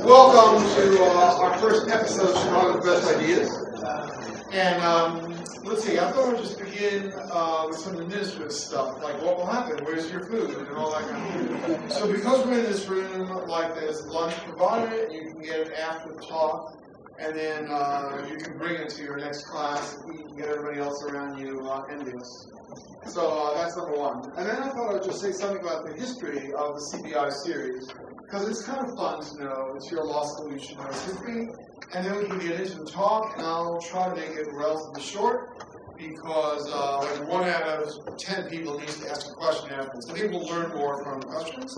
Welcome to our first episode of Chicago's Best Ideas. And let's see, I thought I'd just begin with some administrative stuff, like what will happen, where's your food, and all that kind of thing. So because we're in this room, like there's lunch provided, you can get it after the talk, and then you can bring it to your next class, and you can get everybody else around you envious. So that's number one. And then I thought I'd just say something about the history of the CBI series, because it's kind of fun to know. It's your law school, you should know its history. And then we can get into the talk, and I'll try to make it relatively short, because like 1 out of 10 people needs to ask a question afterwards. I think we'll learn more from questions.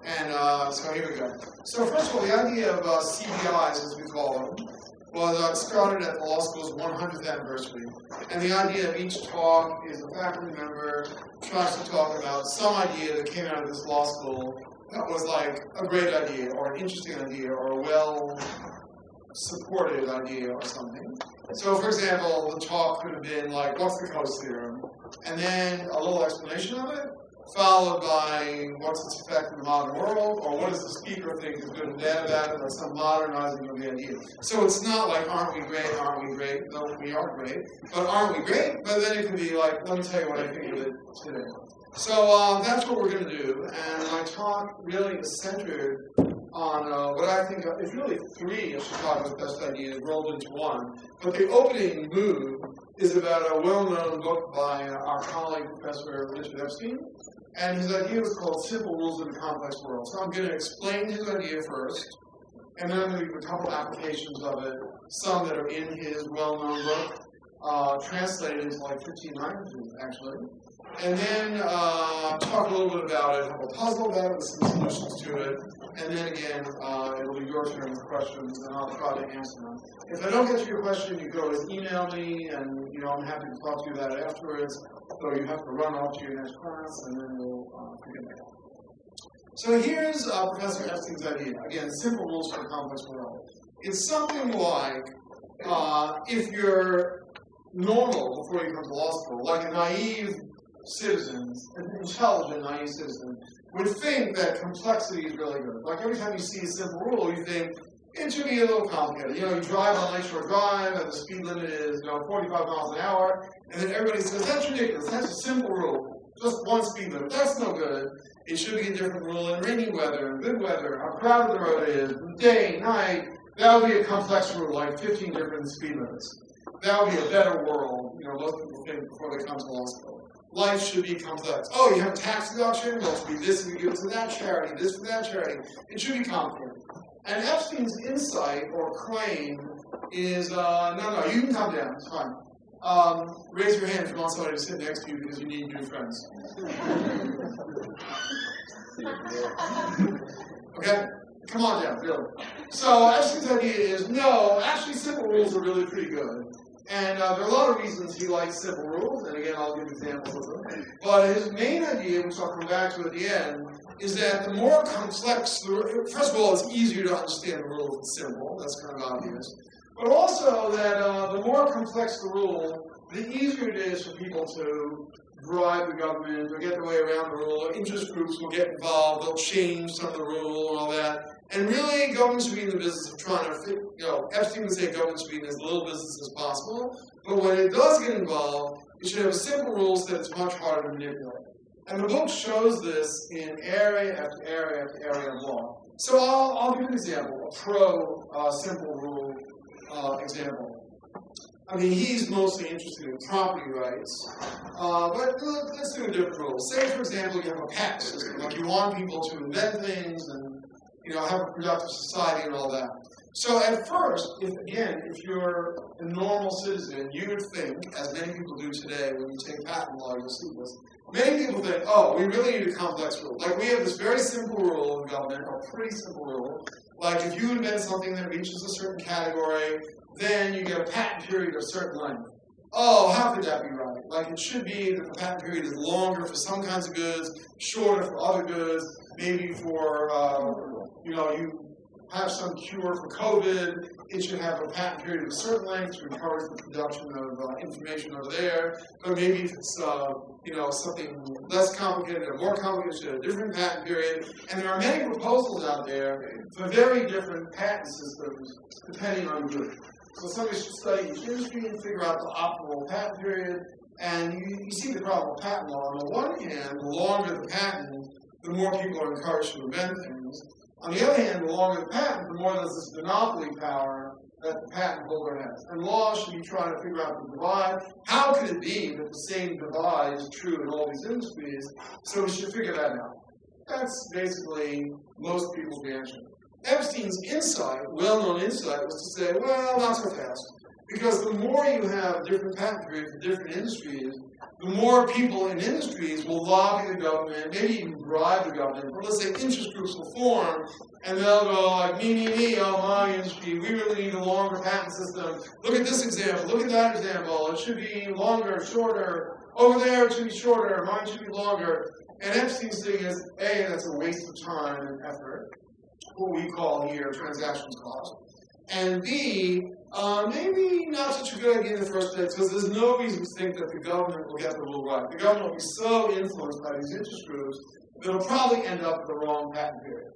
And so here we go. So first of all, the idea of CBIs, as we call them, was started at the law school's 100th anniversary. And the idea of each talk is a faculty member tries to talk about some idea that came out of this law school that was like a great idea, or an interesting idea, or a well-supported idea, or something. So, for example, the talk could have been like, what's the Coase theorem? And then a little explanation of it, followed by what's its effect in the modern world, or what does the speaker think is good and bad about it, or some modernizing of the idea. So it's not like, aren't we great, aren't we great? No, we are great. But aren't we great? But then it can be like, let me tell you what I think of it today. So that's what we're going to do. And my talk really is centered on what I think is really 3 of Chicago's best ideas rolled into one. But the opening move is about a well-known book by our colleague, Professor Richard Epstein. And his idea was called Simple Rules in a Complex World. So I'm going to explain his idea first, and then I'm going to give a couple applications of it, some that are in his well-known book, translated into like 15 languages, actually. And then talk a little bit about it, have a puzzle about it with some solutions to it, and then again, it'll be your turn with questions, and I'll try to answer them. If I don't get to your question, you can always email me, and I'm happy to talk to you about it afterwards. So you have to run off to your next class, and then we'll figure that out. So here's Professor Epstein's idea. Again, simple rules for a complex world. It's something like, if you're normal before you come to law school, like a naive citizen, an intelligent naive citizen, would think that complexity is really good. Like every time you see a simple rule, you think, it should be a little complicated. You drive on Lakeshore Drive, and the speed limit is 45 miles an hour, and then everybody says, that's ridiculous, that's a simple rule, just one speed limit, that's no good. It should be a different rule in rainy weather and good weather, how crowded the road is, day, night. That would be a complex rule, like 15 different speed limits. That would be a better world, most people think before they come to law school. Life should be complex. Oh, you have a tax deduction? Well, it should be this if you give it to that charity, this for that charity. It should be complicated. And Epstein's insight or claim is, no, you can come down, it's fine. Raise your hand if you want somebody to sit next to you because you need new friends. Okay? Come on down, really. So Epstein's idea is, no, actually simple rules are really pretty good. And there are a lot of reasons he likes simple rules, and again, I'll give examples of them. But his main idea, which I'll come back to at the end, is that the more complex, first of all, it's easier to understand the rule if it's simple. That's kind of obvious. But also that the more complex the rule, the easier it is for people to bribe the government or get their way around the rule, or interest groups will get involved, they'll change some of the rule and all that. And really, government should be in the business of trying to Epstein would say government should be in as little business as possible, but when it does get involved, it should have simple rules that it's much harder to manipulate. And the book shows this in area after area after area of law. So I'll give an example, a simple rule example. I mean, he's mostly interested in property rights, but let's do a different rule. Say, for example, you have a patent system, like you want people to invent things and have a productive society and all that. So at first, if you're a normal citizen, you would think, as many people do today when you take patent law, you'll see this, many people think, we really need a complex rule. Like we have this very simple rule in government, a pretty simple rule, like if you invent something that reaches a certain category, then you get a patent period of certain length. Oh, how could that be right? Like it should be that the patent period is longer for some kinds of goods, shorter for other goods, maybe for, you have some cure for COVID, it should have a patent period of a certain length to encourage the production of information over there. But maybe if it's something less complicated or more complicated, it should have a different patent period. And there are many proposals out there for very different patent systems depending on the group. So somebody should study each industry and figure out the optimal patent period. And you see the problem with patent law. On the one hand, the longer the patent, the more people are encouraged to invent things. On the other hand, the longer the patent, the more there's this monopoly power that the patent holder has. And law should be trying to figure out the divide. How could it be that the same divide is true in all these industries? So we should figure that out. That's basically most people's reaction. Epstein's insight, well-known insight, was to say, well, not so fast. Because the more you have different patent periods for different industries, the more people in industries will lobby the government, maybe even bribe the government. Or let's say interest groups will form, and they'll go like, me, oh, my industry, we really need a longer patent system. Look at this example, look at that example. It should be longer, shorter. Over there, it should be shorter. Mine should be longer. And Epstein's thing is, A, that's a waste of time and effort, what we call here transactions cost. And B, maybe not such a good idea in the first place, because there's no reason to think that the government will get the rule right. The government will be so influenced by these interest groups that it'll probably end up with the wrong patent period.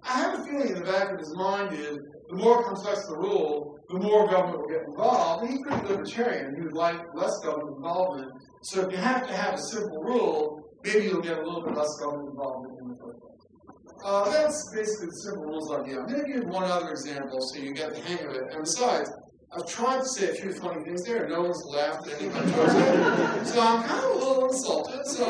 I have a feeling in the back of his mind is the more complex the rule, the more government will get involved. And he's pretty libertarian. He would like less government involvement. So if you have to have a simple rule, maybe you'll get a little bit less government involvement in the first place. That's basically the simple rules idea. I'm going to give one other example so you get the hang of it. And besides, I've tried to say a few funny things there, and no one's laughed at any of my jokes. So I'm kind of a little insulted. So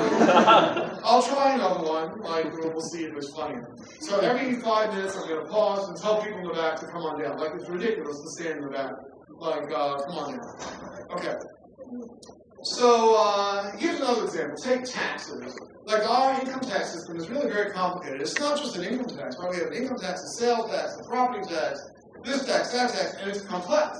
I'll try another one. We'll see if it's funnier. So every 5 minutes, I'm going to pause and tell people in the back to come on down. Like it's ridiculous to stand in the back. Like, come on down. Okay. So here's another example. Take taxes. Like our income tax system is really very complicated. It's not just an income tax, right? We have an income tax, a sales tax, a property tax, this tax, that tax, and it's complex.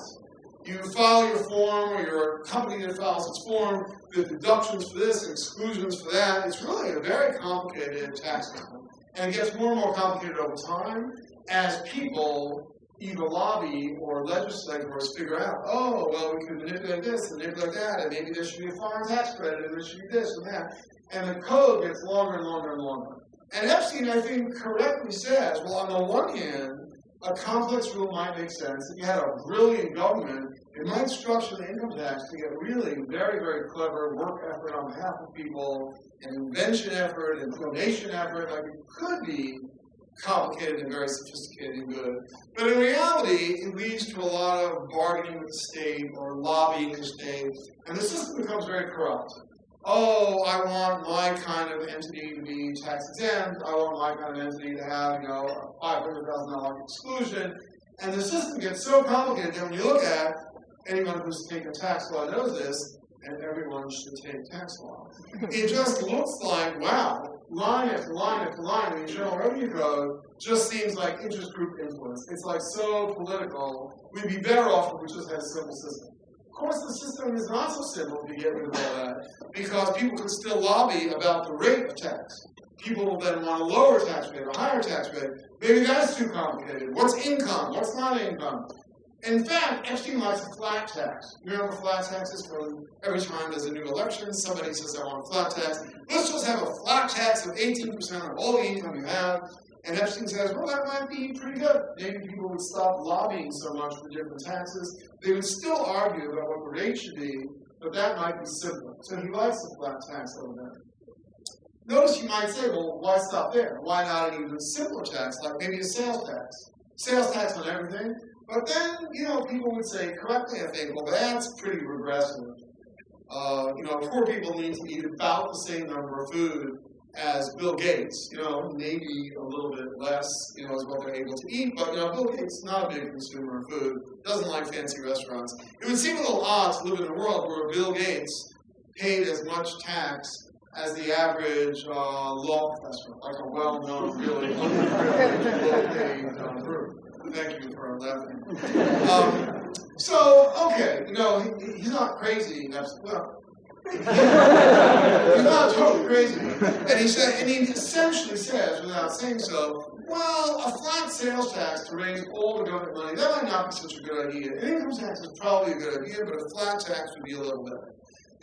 You file your form, or your company that files its form, the deductions for this, and exclusions for that. It's really a very complicated tax system. And it gets more and more complicated over time as people either lobby or legislators figure out, oh, well, we can manipulate this and manipulate that, and maybe there should be a foreign tax credit, and there should be this and that. And the code gets longer and longer and longer. And Epstein, I think, correctly says, well, on the one hand, a complex rule might make sense. If you had a brilliant government, it might structure the income tax to get really very, very clever work effort on behalf of people, and invention effort, and donation effort. Like it could be complicated and very sophisticated and good. But in reality, it leads to a lot of bargaining with the state or lobbying the state, and the system becomes very corrupt. Oh, I want my kind of entity to be tax exempt. I want my kind of entity to have, a $500,000 exclusion. And the system gets so complicated that when you look at anyone who's taken tax law knows this, and everyone should take tax law. It just looks like, wow, line after line after line in the Internal Revenue Code just seems like interest group influence. It's like so political. We'd be better off if we just had a simple system. Of course, the system is not so simple to get rid of all that, because people could still lobby about the rate of tax. People will then want a lower tax rate, a higher tax rate. Maybe that's too complicated. What's income? What's not income? In fact, Epstein likes a flat tax. You know what flat tax is? For every time there's a new election, somebody says, I want a flat tax. Let's just have a flat tax of 18% of all the income you have. And Epstein says, well, that might be pretty good. Maybe people would stop lobbying so much for different taxes. They would still argue about what the rate should be, but that might be simpler. So he likes the flat tax over there. Notice you might say, well, why stop there? Why not an even simpler tax, like maybe a sales tax? Sales tax on everything. But then, people would say correctly, I think, well, that's pretty regressive. Poor people need to eat about the same number of food as Bill Gates, maybe a little bit less, is what they're able to eat. But, Bill Gates is not a big consumer of food, doesn't like fancy restaurants. It would seem a little odd to live in a world where Bill Gates paid as much tax as the average law professor, like a well-known, really low-paid group. Thank you for laughing. Okay, he's not crazy. Well, He's not totally crazy. And he essentially says, without saying so, well, a flat sales tax to raise all the government money, that might not be such a good idea. An income tax is probably a good idea, but a flat tax would be a little better.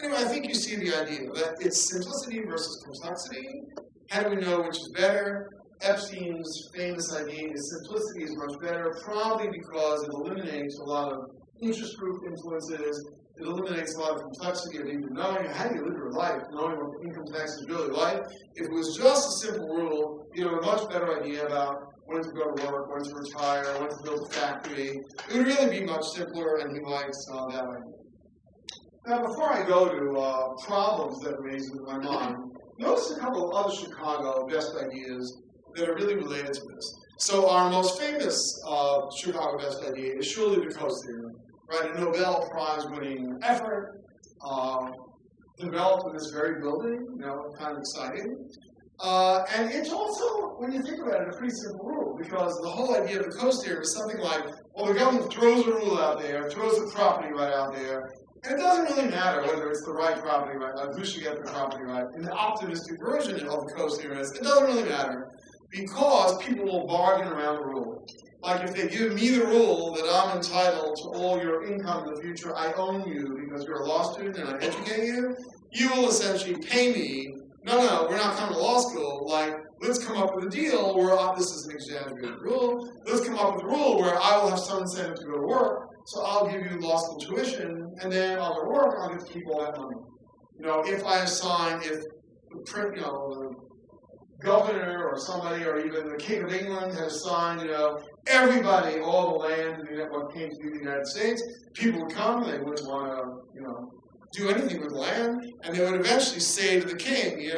Anyway, I think you see the idea that it's simplicity versus complexity. How do we know which is better? Epstein's famous idea is simplicity is much better, probably because it eliminates a lot of interest group influences. It eliminates a lot of complexity of even knowing how do you live your life, knowing what income tax is really like. If it was just a simple rule, you have a much better idea about when to go to work, when to retire, when to build a factory. It would really be much simpler, and he likes that idea. Now, before I go to problems that raise in my mind, notice a couple of other Chicago best ideas that are really related to this. So our most famous Chicago best idea is surely the Coase theorem, right? A Nobel Prize-winning effort, developed in this very building, kind of exciting. And it's also, when you think about it, a pretty simple rule, because the whole idea of the Coase theorem is something like, well, the government throws a rule out there, throws the property right out there, and it doesn't really matter whether it's the right property right, like who should get the property right. And the optimistic version of the Coase theorem is, it doesn't really matter, because people will bargain around the rule. Like if they give me the rule that I'm entitled to all your income in the future, I own you because you're a law student and I educate you, you will essentially pay me, no, we're not coming to law school, like, let's come up with a deal where, this is an exaggerated rule, let's come up with a rule where I will have some incentive to go to work, so I'll give you law school tuition, and then I'll go to work, I'll get to keep all that money. If I assign, if the governor or somebody, or even the King of England has assigned, everybody, all the land, what came to be the United States, people would come, they wouldn't want to, do anything with the land, and they would eventually say to the king,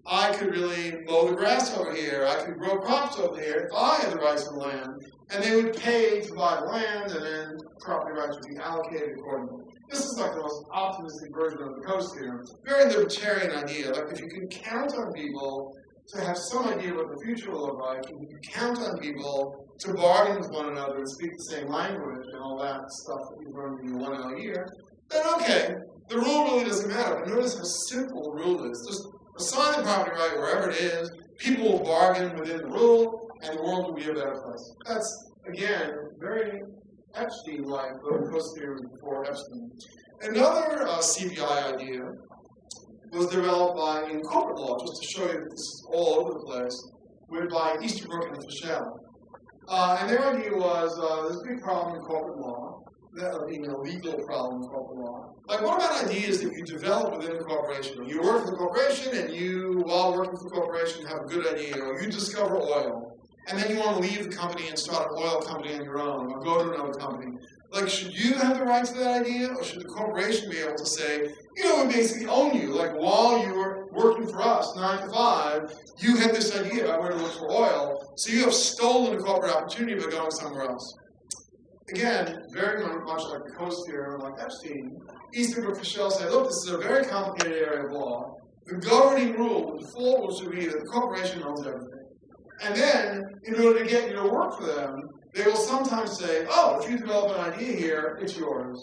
I could really mow the grass over here, I could grow crops over here if I had the rights to the land, and they would pay to buy the land, and then property rights would be allocated accordingly. This is like the most optimistic version of the Coase theorem. Very libertarian idea. Like if you can count on people to have some idea what the future will look like, if you can count on people to bargain with one another and speak the same language and all that stuff that you learned in your 1 L year, then okay, the rule really doesn't matter. But notice how simple the rule is. Just assign the property right wherever it is, people will bargain within the rule, and the world will be a better place. That's, again, very Epstein-like, the Coase theory before Epstein. Another CBI idea was developed in corporate law, just to show you that this is all over the place, by Easterbrook and Fischel. And their idea was, there's a big problem in corporate law, that being a legal problem in corporate law. Like, what about ideas that you develop within the corporation? You work for the corporation, and you, while working for the corporation, have a good idea, or you discover oil, and then you want to leave the company and start an oil company on your own, or go to another company. Like, should you have the right to that idea, or should the corporation be able to say, we basically own you. Like, while you were working for us, 9 to 5, you had this idea about where to look for oil, so you have stolen a corporate opportunity by going somewhere else. Again, very much like the Coase theorem, like Epstein, Easterbrook and Fischel say, look, this is a very complicated area of law. The governing rule, the default rule should be that the corporation owns everything. And then, in order to get you to work for them, they will sometimes say, if you develop an idea here, it's yours.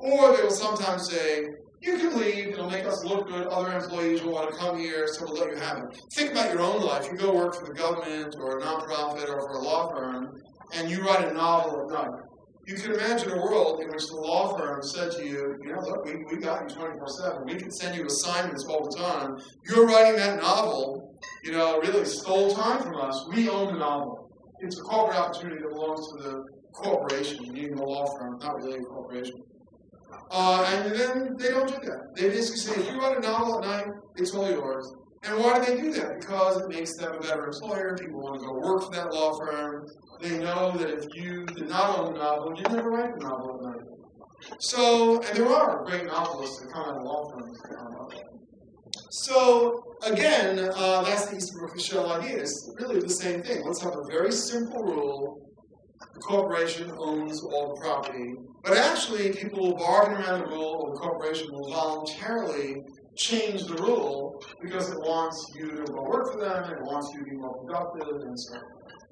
Or they will sometimes say, you can leave, it'll make us look good, other employees will want to come here, so we'll let you have it. Think about your own life. You go work for the government, or a nonprofit, or for a law firm, and you write a novel at night. You can imagine a world in which the law firm said to you, look, we got you 24/7. We can send you assignments all the time. You're writing that novel, really stole time from us. We own the novel. It's a corporate opportunity that belongs to the corporation, meaning the law firm, not really a corporation. And then they don't do that. They basically say, if you write a novel at night, it's all yours. And why do they do that? Because it makes them a better employer. People want to go work for that law firm. They know that if you did not own the novel, you'd never write the novel at night. So, and there are great novelists that come out of law firms. So, again, that's the Easterbrook-Fischel idea. It's really the same thing. Let's have a very simple rule. The corporation owns all the property. But actually, people will bargain around the rule, or the corporation will voluntarily change the rule because it wants you to go work for them, and it wants you to be more productive, and so on.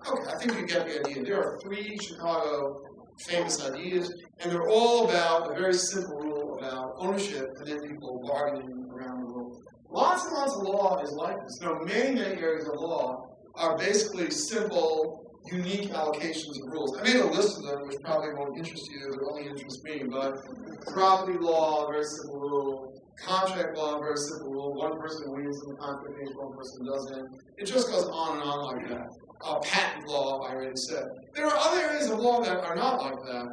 Okay, I think you get the idea. There are 3 Chicago famous ideas, and they're all about a very simple rule about ownership, and then people bargaining around the world. Lots and lots of law is like this. Many areas of law are basically simple, unique allocations of rules. I made a list of them, which probably won't interest you, it only interests me, but property law, very simple rule. Contract law, very simple rule. One person wins in the contract case, one person doesn't. It just goes on and on like that. Patent law, I already said. There are other areas of law that are not like that.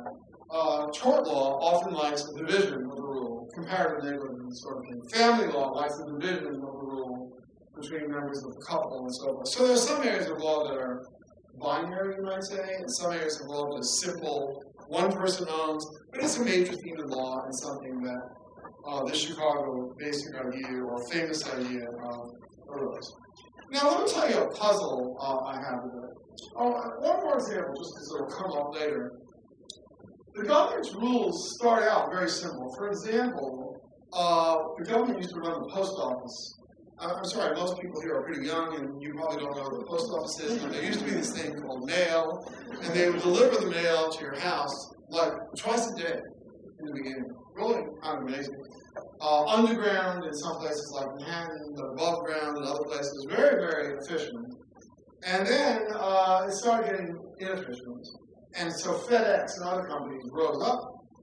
Tort law often likes the division of the rule, comparative negligence sort of thing. Family law likes the division of the rule between members of the couple and so forth. So there are some areas of law that are binary, you might say, and some areas of law that are simple, one person owns, but it's a major theme in law and something that the Chicago basic idea or famous idea arose. Now let me tell you a puzzle I have with it. One more example, just because it will come up later. The government's rules start out very simple. For example, the government used to run the post office. I'm sorry, most people here are pretty young, and you probably don't know what the post office is, but there used to be this thing called mail, and they would deliver the mail to your house like twice a day in the beginning. Really kind of amazing. Underground in some places like Manhattan, but above ground in other places. Very, very efficient. And then it started getting inefficient. And so FedEx and other companies rose up.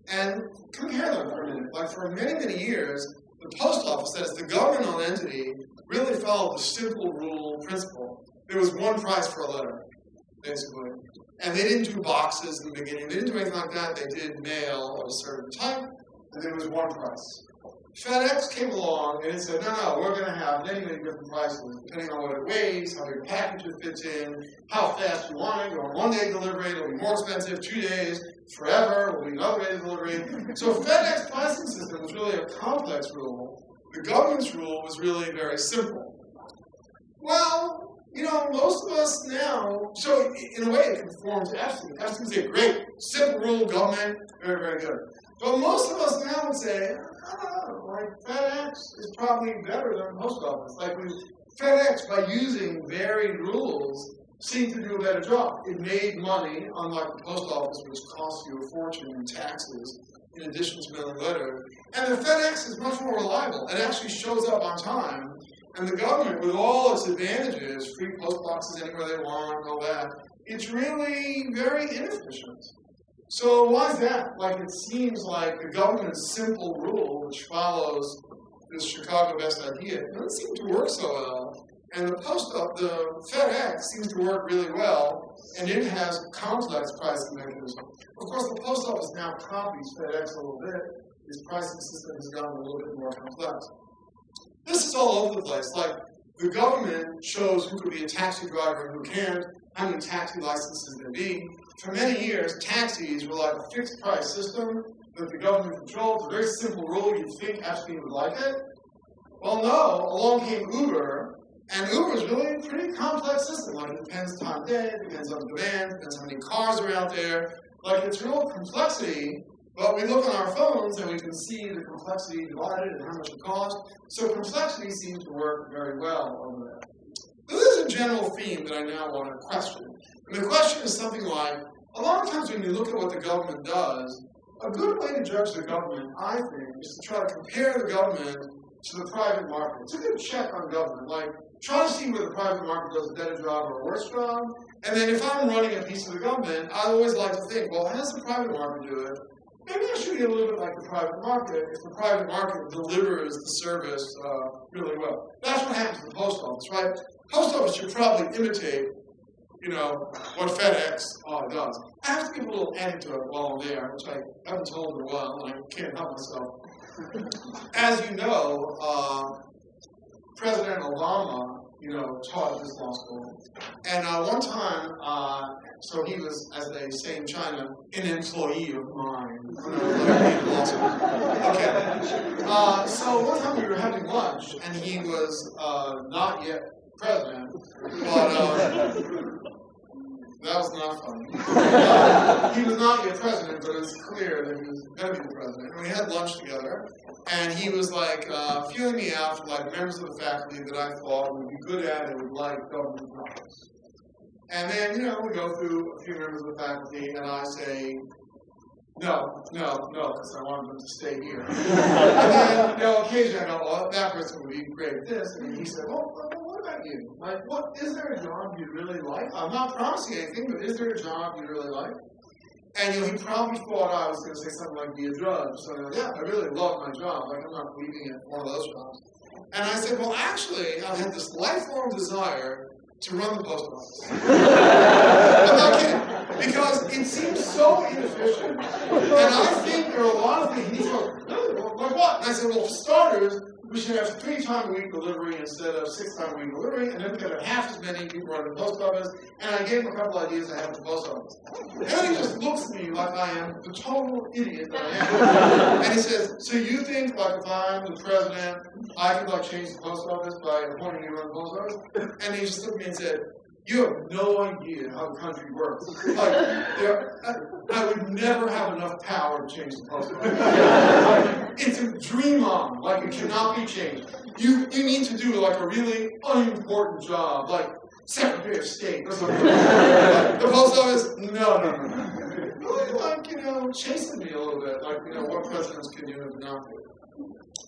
And compare them for a minute. Like for many, many years, the post office, as the governmental entity, really followed the simple rule principle. There was one price for a letter, basically. And they didn't do boxes in the beginning. They didn't do anything like that. They did mail of a certain type, and there was one price. FedEx came along and it said, no, we're going to have many, many different prices, depending on what it weighs, how big a package it fits in, how fast you want it. You want 1 day delivery, it'll be more expensive, 2 days, forever, will be another day delivery. So FedEx pricing system was really a complex rule. The government's rule was really very simple. Well, most of us now, so in a way it conforms to Epstein. Epstein would say, great, simple rule, government, very, very good. But most of us now would say, like FedEx is probably better than the post office. Like FedEx, by using varied rules, seemed to do a better job. It made money, unlike the post office, which costs you a fortune in taxes, in addition to mailing letters. And the FedEx is much more reliable. It actually shows up on time. And the government, with all its advantages, free post boxes anywhere they want, and all that, it's really very inefficient. So why is that? Like it seems like the government's simple rule, which follows this Chicago best idea, it doesn't seem to work so well. And the FedEx seems to work really well, and it has complex pricing mechanism. Of course, the post office now copies FedEx a little bit. Its pricing system has gotten a little bit more complex. This is all over the place. Like the government chose who could be a taxi driver and who can't, how many taxi licenses there be. For many years, taxis were like a fixed price system that the government controlled. It's a very simple rule. You'd think Epstein would like it. Well, no. Along came Uber, and Uber is really a pretty complex system. Like it depends on the time of day, it depends on demand, it depends on how many cars are out there. Like it's real complexity, but we look on our phones and we can see the complexity divided and how much it costs. So complexity seems to work very well over there. This is a general theme that I now want to question. And the question is something like, a lot of times when you look at what the government does, a good way to judge the government, I think, is to try to compare the government to the private market. It's a good check on government. Like, try to see where the private market does a better job or a worse job. And then if I'm running a piece of the government, I always like to think, well, how does the private market do it? Maybe I should be a little bit like the private market if the private market delivers the service really well. That's what happens to the post office, right? Post office should probably imitate, what FedEx does. I have to give a little anecdote while I'm there, which I haven't told in a while, and I can't help myself. As you know, President Obama, taught at this law school. And one time, so he was, as they say in China, an employee of mine. Okay. So one time we were having lunch, and he was not yet president, but that was not funny. He was not yet president, but it was clear that he was going to be the president. And we had lunch together, and he was like feeling me out for like members of the faculty that I thought would be good at it, would like government topics. And then, we go through a few members of the faculty, and I say, no, because I wanted them to stay here. And then, occasionally I go, well, that person would be great at this. And he said, well, what about you? Like, is there a job you really like? I'm not promising anything, but is there a job you really like? And he probably thought I was going to say something like be a judge. So yeah, I really love my job. Like, I'm not leaving it one of those jobs. And I said, well, actually, I had this lifelong desire to run the post office. I'm not kidding. Because it seems so inefficient. And I think there are a lot of things. He goes, really? Like what? And I said, well, for starters, we should have 3-time-a-week delivery instead of 6-time-a-week delivery, and then we could have half as many people running the post office. And I gave him a couple ideas I have at the post office. And then he just looks at me like I am the total idiot that I am. And he says, so you think, like, if I'm the president, I could, like, change the post office by appointing you to run the post office? And he just looked at me and said, you have no idea how the country works. Like, I would never have enough power to change the post office. It's a dream on, like it cannot be changed. You need to do like a really unimportant job, like Secretary of State or something. Like, the post office, no. Really, like, chasing me a little bit, like, what presidents can you have not do?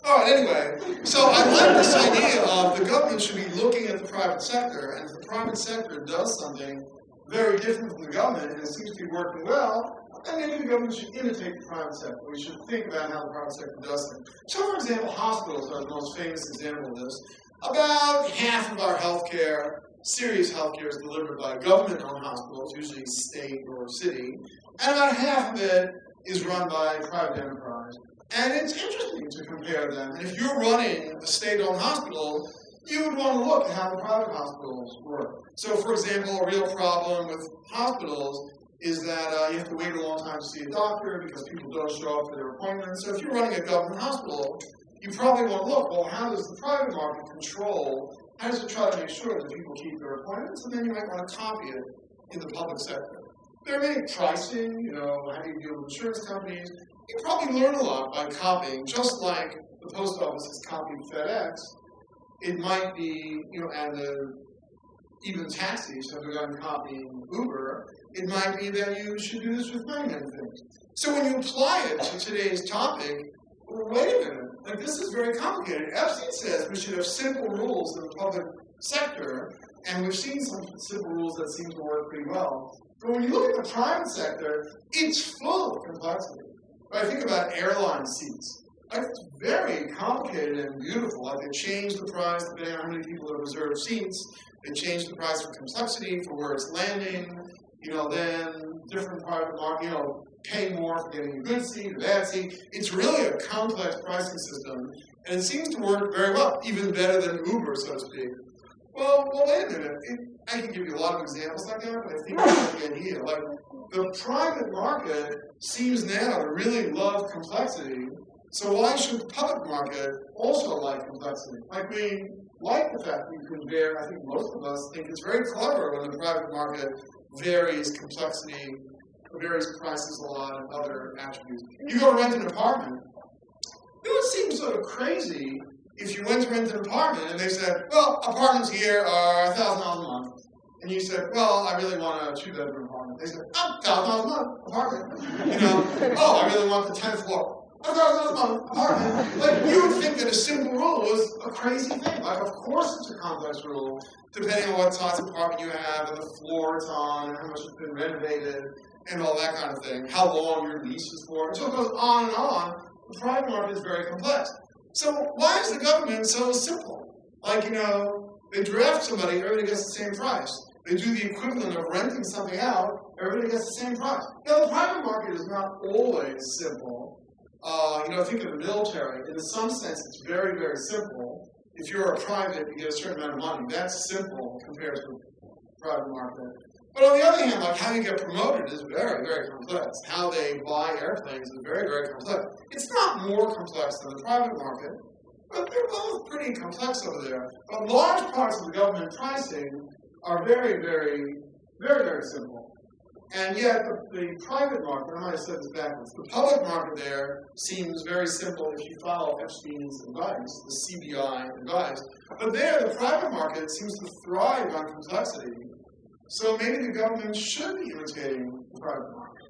All right, anyway, so I like this idea of the government should be looking at the private sector, and if the private sector does something very different from the government, and it seems to be working well, then maybe the government should imitate the private sector. We should think about how the private sector does things. So, for example, hospitals are the most famous example of this. About half of our healthcare, serious healthcare, is delivered by government-owned hospitals, usually state or city, and about half of it is run by private enterprise. And it's interesting to compare them. And if you're running a state-owned hospital, you would want to look at how the private hospitals work. So, for example, a real problem with hospitals is that you have to wait a long time to see a doctor because people don't show up for their appointments. So if you're running a government hospital, you probably want to look, well, how does the private market control, how does it try to make sure that people keep their appointments? And then you might want to copy it in the public sector. There are many pricing, how do you deal with insurance companies? You probably learn a lot by copying, just like the post office has copied FedEx. It might be, and even taxis have begun copying Uber. It might be that you should do this with many things. So when you apply it to today's topic, well, wait a minute, like this is very complicated. Epstein says we should have simple rules in the public sector, and we've seen some simple rules that seem to work pretty well. But when you look at the private sector, it's full of complexity. When I think about airline seats, like it's very complicated and beautiful. Like they change the price depending on how many people have reserved seats. They change the price for complexity, for where it's landing. Then different private market, pay more for getting a good seat, a bad seat. It's really a complex pricing system, and it seems to work very well, even better than Uber, so to speak. Well, wait a minute. I can give you a lot of examples like that, but I think that's the idea. Like, the private market seems now to really love complexity, so why should the public market also like complexity? Like, we like the fact that you can I think most of us think it's very clever when the private market varies complexity, varies prices a lot, and other attributes. You go to rent an apartment, it would seem sort of crazy if you went to rent an apartment and they said, well, apartments here are $1,000 a month. And you said, well, I really want a 2-bedroom apartment. They said, $1,000 a month apartment. Oh, I really want the 10th floor. $1,000 a month apartment. Like, you would think that a simple rule was a crazy thing. Like, of course it's a complex rule, depending on what size apartment you have, and the floor it's on, and how much it's been renovated, and all that kind of thing, how long your lease is for. So it goes on and on. The private market is very complex. So why is the government so simple? Like, they draft somebody, everybody gets the same price. They do the equivalent of renting something out, everybody gets the same price. Now, the private market is not always simple. Think of the military. In some sense, it's very, very simple. If you're a private, you get a certain amount of money. That's simple compared to the private market. But on the other hand, like how you get promoted is very, very complex. How they buy airplanes is very, very complex. It's not more complex than the private market, but they're both pretty complex over there. But large parts of the government pricing are very, very, very, very simple. And yet, the private market, I might have said this backwards, the public market there seems very simple if you follow Epstein's advice, the CBI advice. But there, the private market seems to thrive on complexity. So maybe the government should be imitating the private market.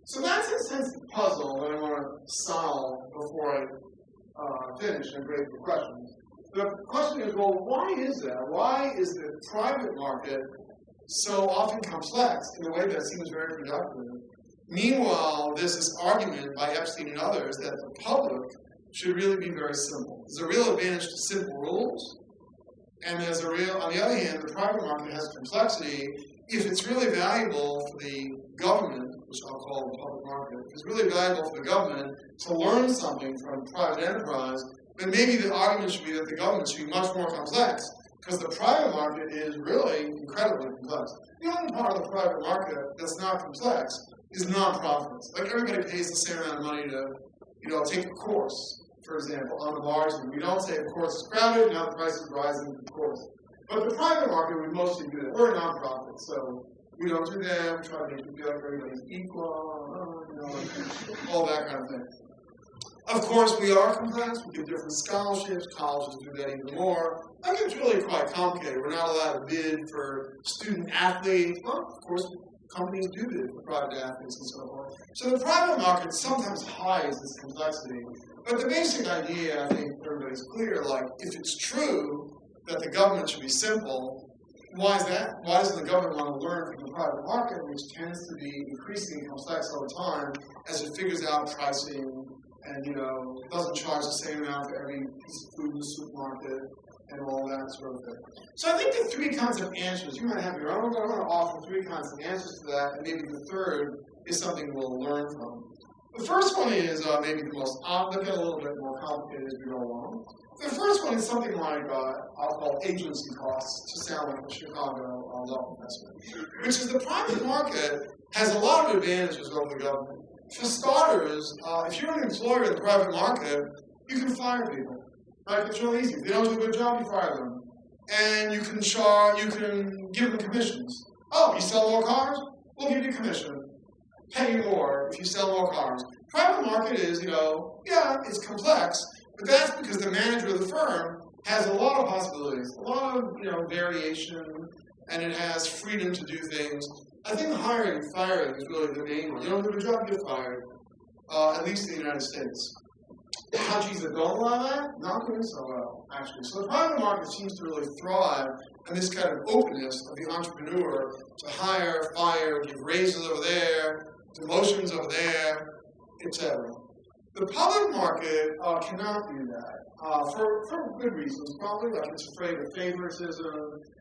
So that's, in a sense, the puzzle that I want to solve before I finished and great for questions. The question is, well, why is that? Why is the private market so often complex in a way that seems very productive? Meanwhile, there's this argument by Epstein and others that the public should really be very simple. There's a real advantage to simple rules, and there's a real, on the other hand, the private market has complexity. If it's really valuable for the government, which I'll call the public market, if it's really valuable for the government to learn something from private enterprise, then maybe the argument should be that the government should be much more complex, because the private market is really incredibly complex. The only part of the private market that's not complex is nonprofits. Like, everybody pays the same amount of money to, take a course, for example, on the margin. We don't say the course is crowded, now the price is rising for the course. But the private market, we mostly do that. We're a nonprofit, so we don't do that. We try to make it feel like everybody's equal, all that kind of thing. Of course, we are complex. We give different scholarships. Colleges do that even more. I think it's really quite complicated. We're not allowed to bid for student athletes. Well, of course, companies do bid for private athletes and so forth. So the private market sometimes hides this complexity. But the basic idea, I think, everybody's clear, like, if it's true that the government should be simple, why is that? Why doesn't the government want to learn from the private market, which tends to be increasingly complex over time as it figures out pricing and, doesn't charge the same amount for every piece of food in the supermarket and all that sort of thing. So I think the three kinds of answers, you might have your own, but I'm going to offer three kinds of answers to that, and maybe the third is something we'll learn from. The first one is maybe the most obvious, a little bit more complicated as we go along. The first one is something like, I'll call agency costs, to sound like a Chicago law professor, which is the private market has a lot of advantages over the government. For starters, if you're an employer in the private market, you can fire people. Right? It's really easy. If they don't do a good job, you fire them. And you can give them commissions. Oh, you sell more cars? We'll give you commission. Pay you more if you sell more cars. Private market is, it's complex, but that's because the manager of the firm has a lot of possibilities, a lot of, variation, and it has freedom to do things. I think hiring and firing is really the main one. You don't do a good job, you get fired, at least in the United States. Countries that don't allow that, not doing so well, actually. So the private market seems to really thrive on this kind of openness of the entrepreneur to hire, fire, give raises over there, demotions over there, etc. The public market cannot do that for good reasons, probably. Like, it's afraid of favoritism.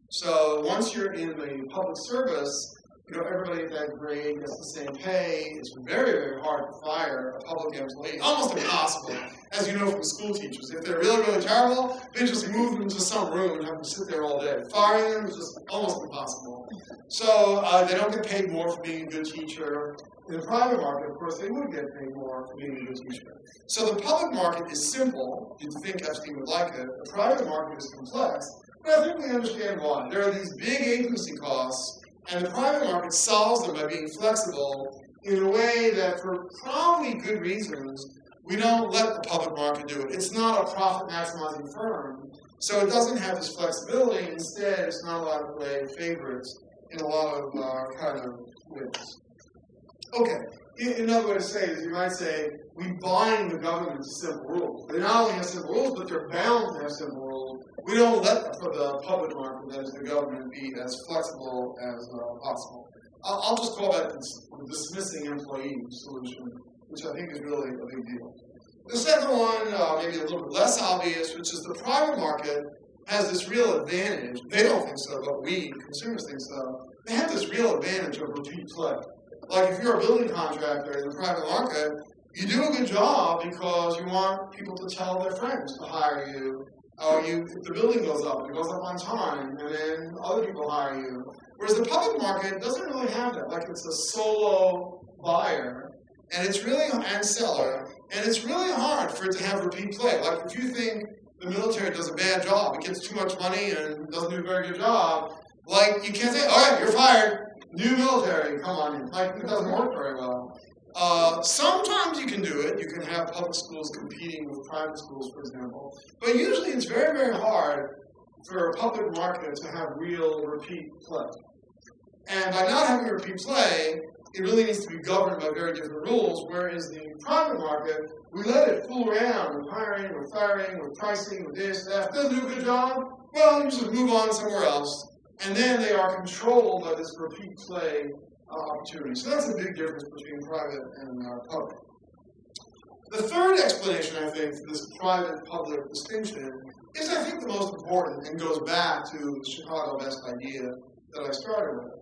So once you're in the public service, everybody at that grade gets the same pay. It's very, very hard to fire a public employee. Almost impossible, as you know from school teachers. If they're really, really terrible, they just move them to some room and have them sit there all day. Firing them is just almost impossible. So they don't get paid more for being a good teacher. In the private market, of course, they would get paid more for being a good teacher. So the public market is simple. You'd think Epstein would like it. The private market is complex. But I think we understand why. There are these big agency costs, and the private market solves them by being flexible in a way that, for probably good reasons, we don't let the public market do it. It's not a profit-maximizing firm, so it doesn't have this flexibility. Instead, it's not allowed to play favorites in a lot of kind of ways. Okay, another way to say it is you might say, we bind the government to simple rules. They not only have simple rules, but they're bound to have simple rules. We don't let the public market, that is the government, be as flexible as possible. I'll just call that the dismissing employee solution, which I think is really a big deal. The second one, maybe a little bit less obvious, which is the private market has this real advantage. They don't think so, but we, consumers, think so. They have this real advantage of repeat play. Like, if you're a building contractor in the private market, you do a good job because you want people to tell their friends to hire you. If the building goes up, it goes up on time, and then other people hire you. Whereas the public market doesn't really have that. Like, it's a solo buyer, and it's really, and seller, and it's really hard for it to have repeat play. Like, if you think the military does a bad job, it gets too much money and doesn't do a very good job, like, you can't say, all right, you're fired. New military, come on in. Like, it doesn't work very well. Sometimes you can do it. You can have public schools competing with private schools, for example. But usually it's very, very hard for a public market to have real repeat play. And by not having repeat play, it really needs to be governed by very different rules, whereas the private market, we let it fool around with hiring, with firing, with pricing, with this, that. If it doesn't do a good job, well, you just move on somewhere else. And then they are controlled by this repeat play opportunity. So that's a big difference between private and public. The third explanation, I think, for this private-public distinction is, I think, the most important and goes back to the Chicago best idea that I started with,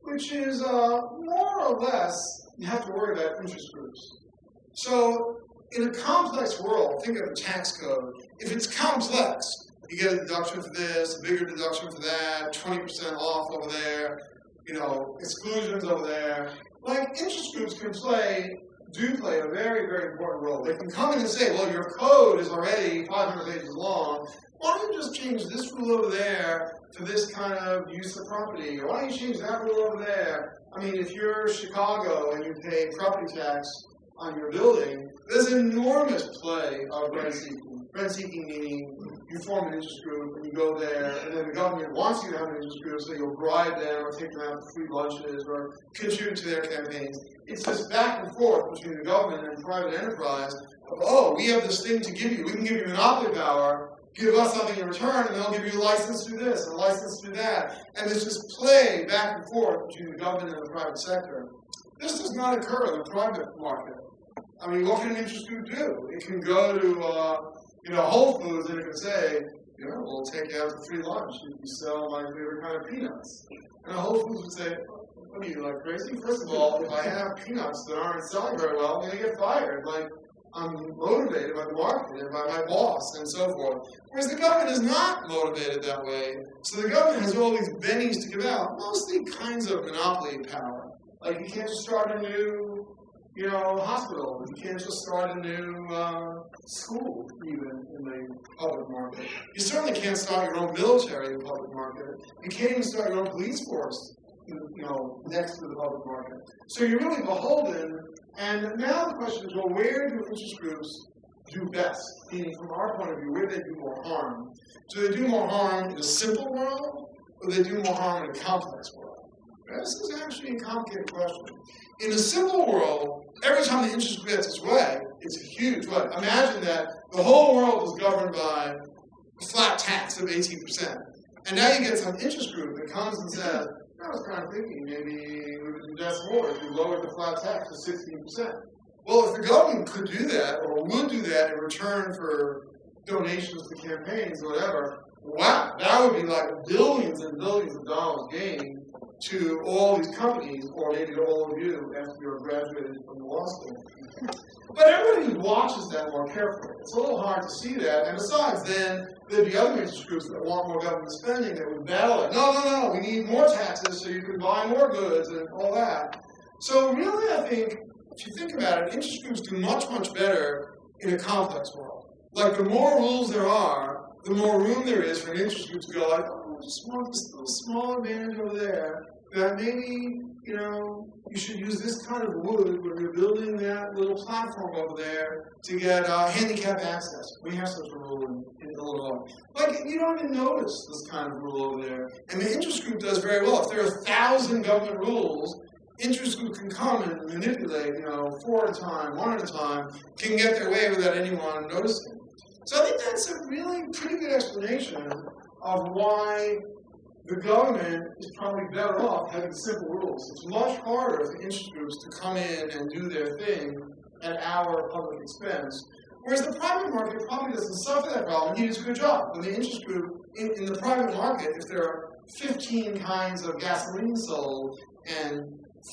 which is more or less you have to worry about interest groups. So in a complex world, think of a tax code. If it's complex, you get a deduction for this, a bigger deduction for that, 20% off over there, exclusions over there. Like interest groups do play a very, very important role. They can come in and say, well, your code is already 500 pages long. Why don't you just change this rule over there for this kind of use of property? Or why don't you change that rule over there? I mean, if you're Chicago and you pay property tax on your building, there's enormous play of rent seeking. Rent seeking meaning you form an interest group and you go there, and then the government wants you to have an interest group, so you'll bribe them or take them out for free lunches or contribute to their campaigns. It's this back and forth between the government and private enterprise of, oh, we have this thing to give you. We can give you monopoly power, give us something in return, and they'll give you a license to do this, and a license to do that. And there's this play back and forth between the government and the private sector. This does not occur in the private market. I mean, what can an interest group do? It can go to Whole Foods and it can say, we'll take you out to free lunch if you sell my favorite kind of peanuts. And Whole Foods would say, what are you, like crazy? First of all, if I have peanuts that aren't selling very well, I'm going to get fired. Like, I'm motivated by the market and by my boss and so forth. Whereas the government is not motivated that way. So the government has all these bennies to give out, mostly kinds of monopoly power. Like, you can't just start a new hospital. You can't just start a new school, even in the public market. You certainly can't start your own military in the public market. You can't even start your own police force, next to the public market. So you're really beholden. And now the question is, well, where do interest groups do best? Meaning, from our point of view, where do they do more harm? Do they do more harm in a simple world, or do they do more harm in a complex world? This is actually a complicated question. In a simple world, every time the interest group gets its way, it's a huge way. Imagine that the whole world is governed by a flat tax of 18%. And now you get some interest group that comes and says, I was kind of thinking maybe we would do more if you lowered the flat tax to 16%. Well, if the government could do that, or would do that in return for donations to campaigns or whatever, wow, that would be like billions and billions of dollars gained to all these companies, or maybe to all of you after you're graduated from law school. But everybody watches that more carefully. It's a little hard to see that. And besides, then there'd be other interest groups that want more government spending that would battle it. No, we need more taxes so you can buy more goods and all that. So really, I think, if you think about it, interest groups do much, much better in a complex world. Like, the more rules there are, the more room there is for an interest group to go like, oh, I just want this little small advantage over there, that maybe, you should use this kind of wood when you're building that little platform over there to get handicap access. We have such a rule in Illinois. Like, you don't even notice this kind of rule over there. And the interest group does very well. If there are 1,000 government rules, interest group can come and manipulate, 4 at a time, 1 at a time, can get their way without anyone noticing. So I think that's a really pretty good explanation of why the government is probably better off having simple rules. It's much harder for interest groups to come in and do their thing at our public expense, whereas the private market probably doesn't suffer that problem. He does a good job. When the interest group, in the private market, if there are 15 kinds of gasoline sold and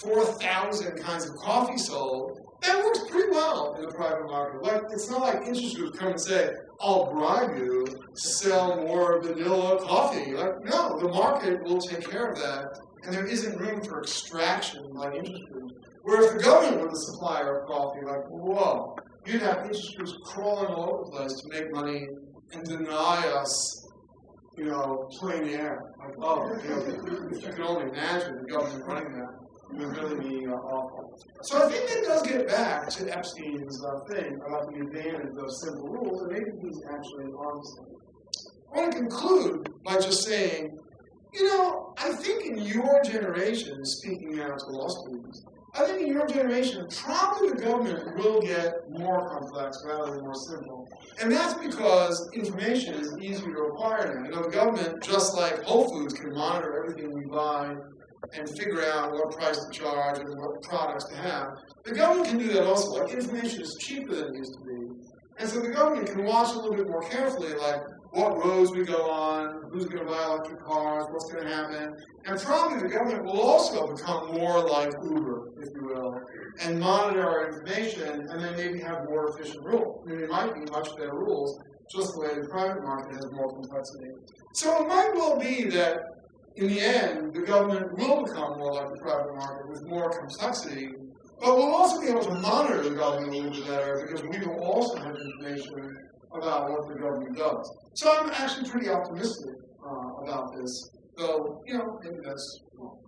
4,000 kinds of coffee sold, that works pretty well in the private market. Like, it's not like interest groups come and say, I'll bribe you to sell more vanilla coffee. Like, no, the market will take care of that, and there isn't room for extraction by interest groups. Where if the government were the supplier of coffee, like, whoa, you'd have interest groups crawling all over the place to make money and deny us, plain air. Like, if you can only imagine the government running that. It would really be awful. So I think that does get back to Epstein's thing about the advantage of simple rules, and maybe he's actually on something. I want to conclude by just saying, I think in your generation, speaking out to law students, I think in your generation, probably the government will get more complex rather than more simple. And that's because information is easier to acquire now. You know, the government, just like Whole Foods, can monitor everything we buy and figure out what price to charge and what products to have. The government can do that also. Like, information is cheaper than it used to be. And so the government can watch a little bit more carefully, like what roads we go on, who's going to buy electric cars, what's going to happen. And probably the government will also become more like Uber, if you will, and monitor our information and then maybe have more efficient rules. I mean, it might be much better rules, just the way the private market has more complexity. So it might well be that in the end, the government will become more like the private market with more complexity, but we'll also be able to monitor the government a little bit better because we will also have information about what the government does. So I'm actually pretty optimistic about this, though, you know, maybe that's wrong.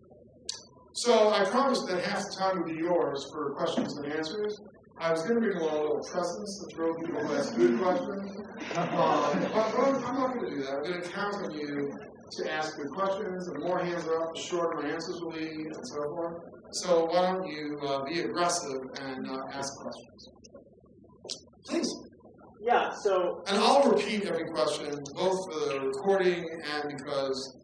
So I promised that half the time would be yours for questions and answers. I was going to bring along a little presents to throw people who ask good questions, but I'm not going to do that. I'm going to count on you to ask good questions, and the more hands are up, the shorter my answers will be, and so forth. So why don't you be aggressive and ask questions. Please. Yeah, so... And I'll repeat every question, both for the recording and because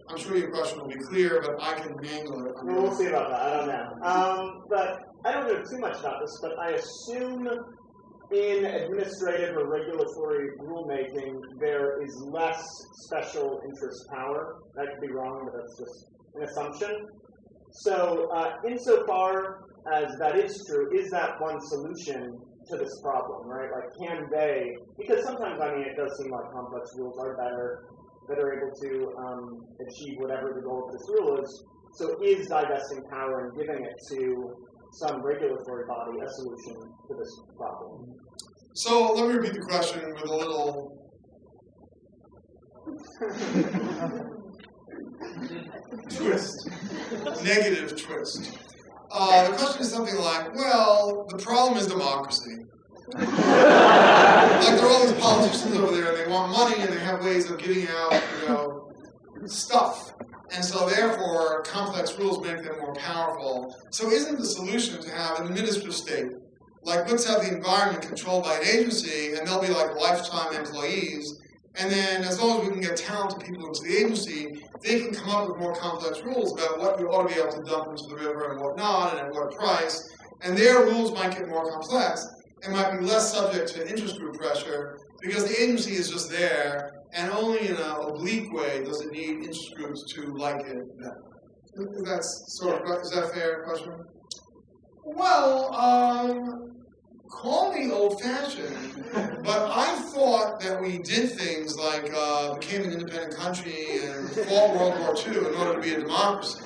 I'm sure your question will be clear, but I can mangle it. We'll see about that, I don't know. But I don't know too much about this, but I assume in administrative or regulatory rulemaking, there is less special interest power. That could be wrong, but that's just an assumption. So insofar as that is true, is that one solution to this problem, right? Like, can they, because sometimes, I mean, it does seem like complex rules are better able to achieve whatever the goal of this rule is. So is divesting power and giving it to some regulatory body a solution to this problem? So let me repeat the question with a little twist, negative twist. The question is something like, well, the problem is democracy. Like, there are all these politicians over there, and they want money, and they have ways of getting out, you know, stuff. And so, therefore, complex rules make them more powerful. So isn't the solution to have an administrative state? Like, let's have the environment controlled by an agency, and they'll be like lifetime employees. And then, as long as we can get talented people into the agency, they can come up with more complex rules about what you ought to be able to dump into the river and what not, and at what price. And their rules might get more complex and might be less subject to interest group pressure because the agency is just there, and only in an oblique way does it need interest groups to like it better. Is that a fair question? Well, call me old-fashioned, but I thought that we did things like became an independent country and fought World War II in order to be a democracy.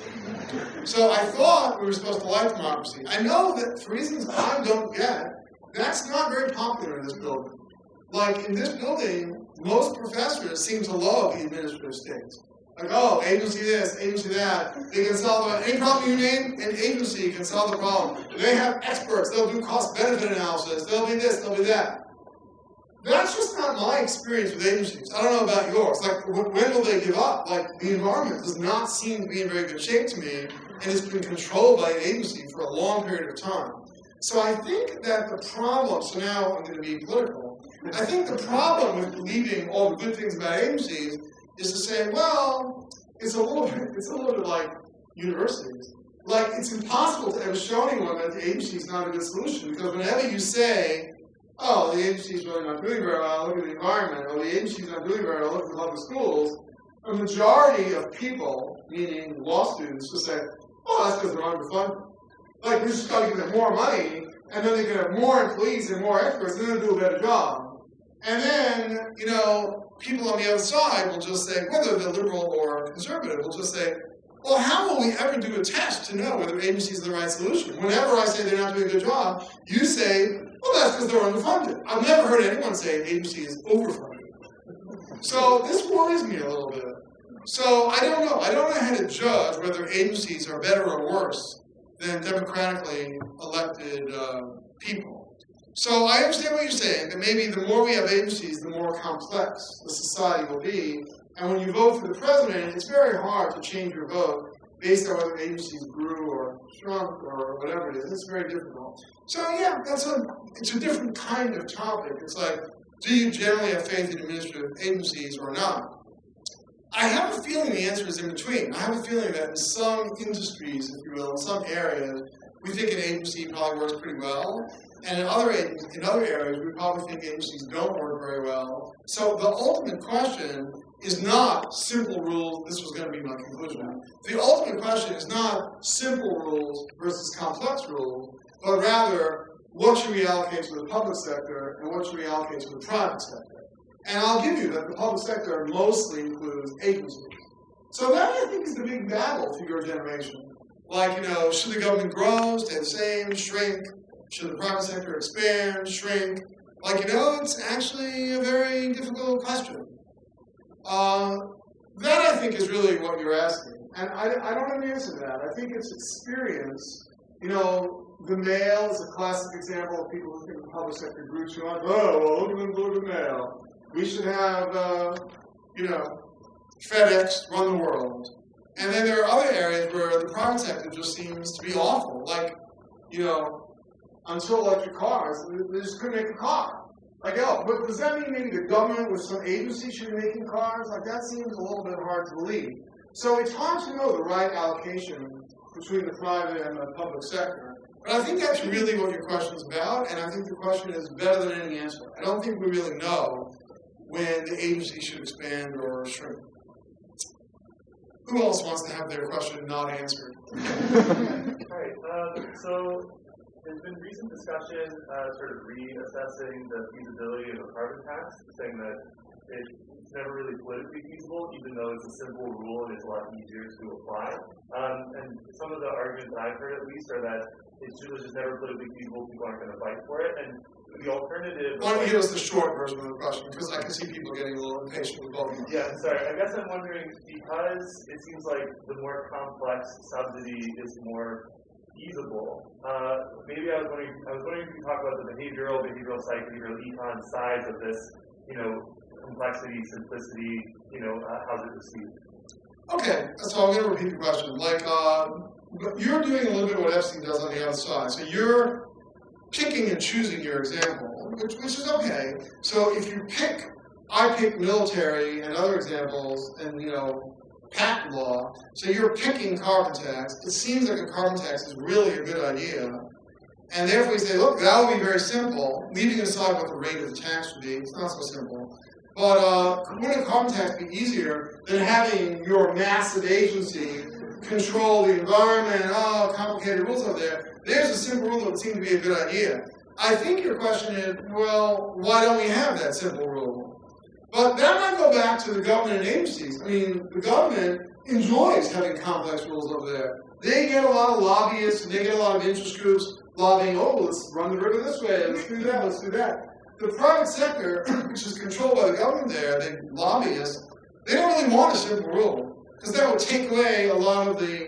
So I thought we were supposed to like democracy. I know that for reasons I don't get, that's not very popular in this building. Like, in this building, most professors seem to love the administrative state. Like, oh, agency this, agency that. They can solve any problem you name, an agency can solve the problem. They have experts. They'll do cost-benefit analysis. They'll be this, they'll be that. That's just not my experience with agencies. I don't know about yours. Like, when will they give up? Like, the environment does not seem to be in very good shape to me, and it's been controlled by an agency for a long period of time. So I think that the problem, so now I'm going to be political, I think the problem with believing all the good things about agencies is to say, well, it's a little bit like universities. Like, it's impossible to ever show anyone that the agency is not a good solution, because whenever you say, oh, the agency is really not doing very well, look at the environment, or the agency is not doing very well, look at the public schools, a majority of people, meaning law students, just say, oh, that's because they're underfunded. Like, we just got to give them more money, and then they can have more employees and more experts, and then they'll do a better job. And then, you know, people on the other side will just say, whether they're liberal or conservative, will just say, well, how will we ever do a test to know whether agency is the right solution? Whenever I say they're not doing a good job, you say, well, that's because they're underfunded. I've never heard anyone say an agency is overfunded. So this worries me a little bit. So I don't know. I don't know how to judge whether agencies are better or worse than democratically elected people. So I understand what you're saying, that maybe the more we have agencies, the more complex the society will be. And when you vote for the president, it's very hard to change your vote based on whether agencies grew or shrunk or whatever it is. It's very difficult. So yeah, it's a different kind of topic. It's like, do you generally have faith in administrative agencies or not? I have a feeling the answer is in between. I have a feeling that in some industries, if you will, in some areas, we think an agency probably works pretty well. And in other areas, we probably think agencies don't work very well. So the ultimate question is not simple rules. This was going to be my conclusion. The ultimate question is not simple rules versus complex rules, but rather what should we allocate to the public sector and what should we allocate to the private sector. And I'll give you that the public sector mostly includes agencies. So that, I think, is the big battle for your generation. Like, should the government grow, stay the same, shrink? Should the private sector expand, shrink? Like, it's actually a very difficult question. That, I think, is really what you're asking. And I don't have an answer to that. I think it's experience. The mail is a classic example of people who think the public sector grew too much. Oh, well, look at them deliver the mail. We should have, FedEx run the world. And then there are other areas where the private sector just seems to be awful. Like, until electric cars, they just couldn't make a car. Like, but does that mean maybe the government with some agency should be making cars? Like, that seems a little bit hard to believe. So it's hard to know the right allocation between the private and the public sector. But I think that's really what your question is about, and I think the question is better than any answer. I don't think we really know when the agency should expand or shrink. Who else wants to have their question not answered? Right. So there's been recent discussion sort of reassessing the feasibility of a carbon tax, saying that it's never really politically feasible, even though it's a simple rule and it's a lot easier to apply. And some of the arguments that I've heard, at least, are that it was just never politically feasible, people aren't going to fight for it. And the alternative... Why don't you give us the short version of the question, because I can see people getting a little impatient with both of them. Yeah, sorry. I guess I'm wondering, because it seems like the more complex subsidy is more feasible, maybe I was wondering if you could talk about the behavioral psych, behavioral econ sides of this, complexity, simplicity, how's it received? Okay, so I'm going to repeat the question. Like, you're doing a little bit of what Epstein does on the other side. So you're picking and choosing your example, which is okay. So if I pick military and other examples and, patent law, so you're picking carbon tax. It seems like a carbon tax is really a good idea. And therefore you say, look, that will be very simple, leaving aside what the rate of the tax would be. It's not so simple. But wouldn't a carbon tax be easier than having your massive agency control the environment, complicated rules out there? There's a simple rule that would seem to be a good idea. I think your question is, well, why don't we have that simple rule? But that might go back to the government and agencies. I mean, the government enjoys having complex rules over there. They get a lot of lobbyists, and they get a lot of interest groups lobbying, let's run the river this way, let's do that. The private sector, which is controlled by the government there, the lobbyists, they don't really want a simple rule, because that would take away a lot of the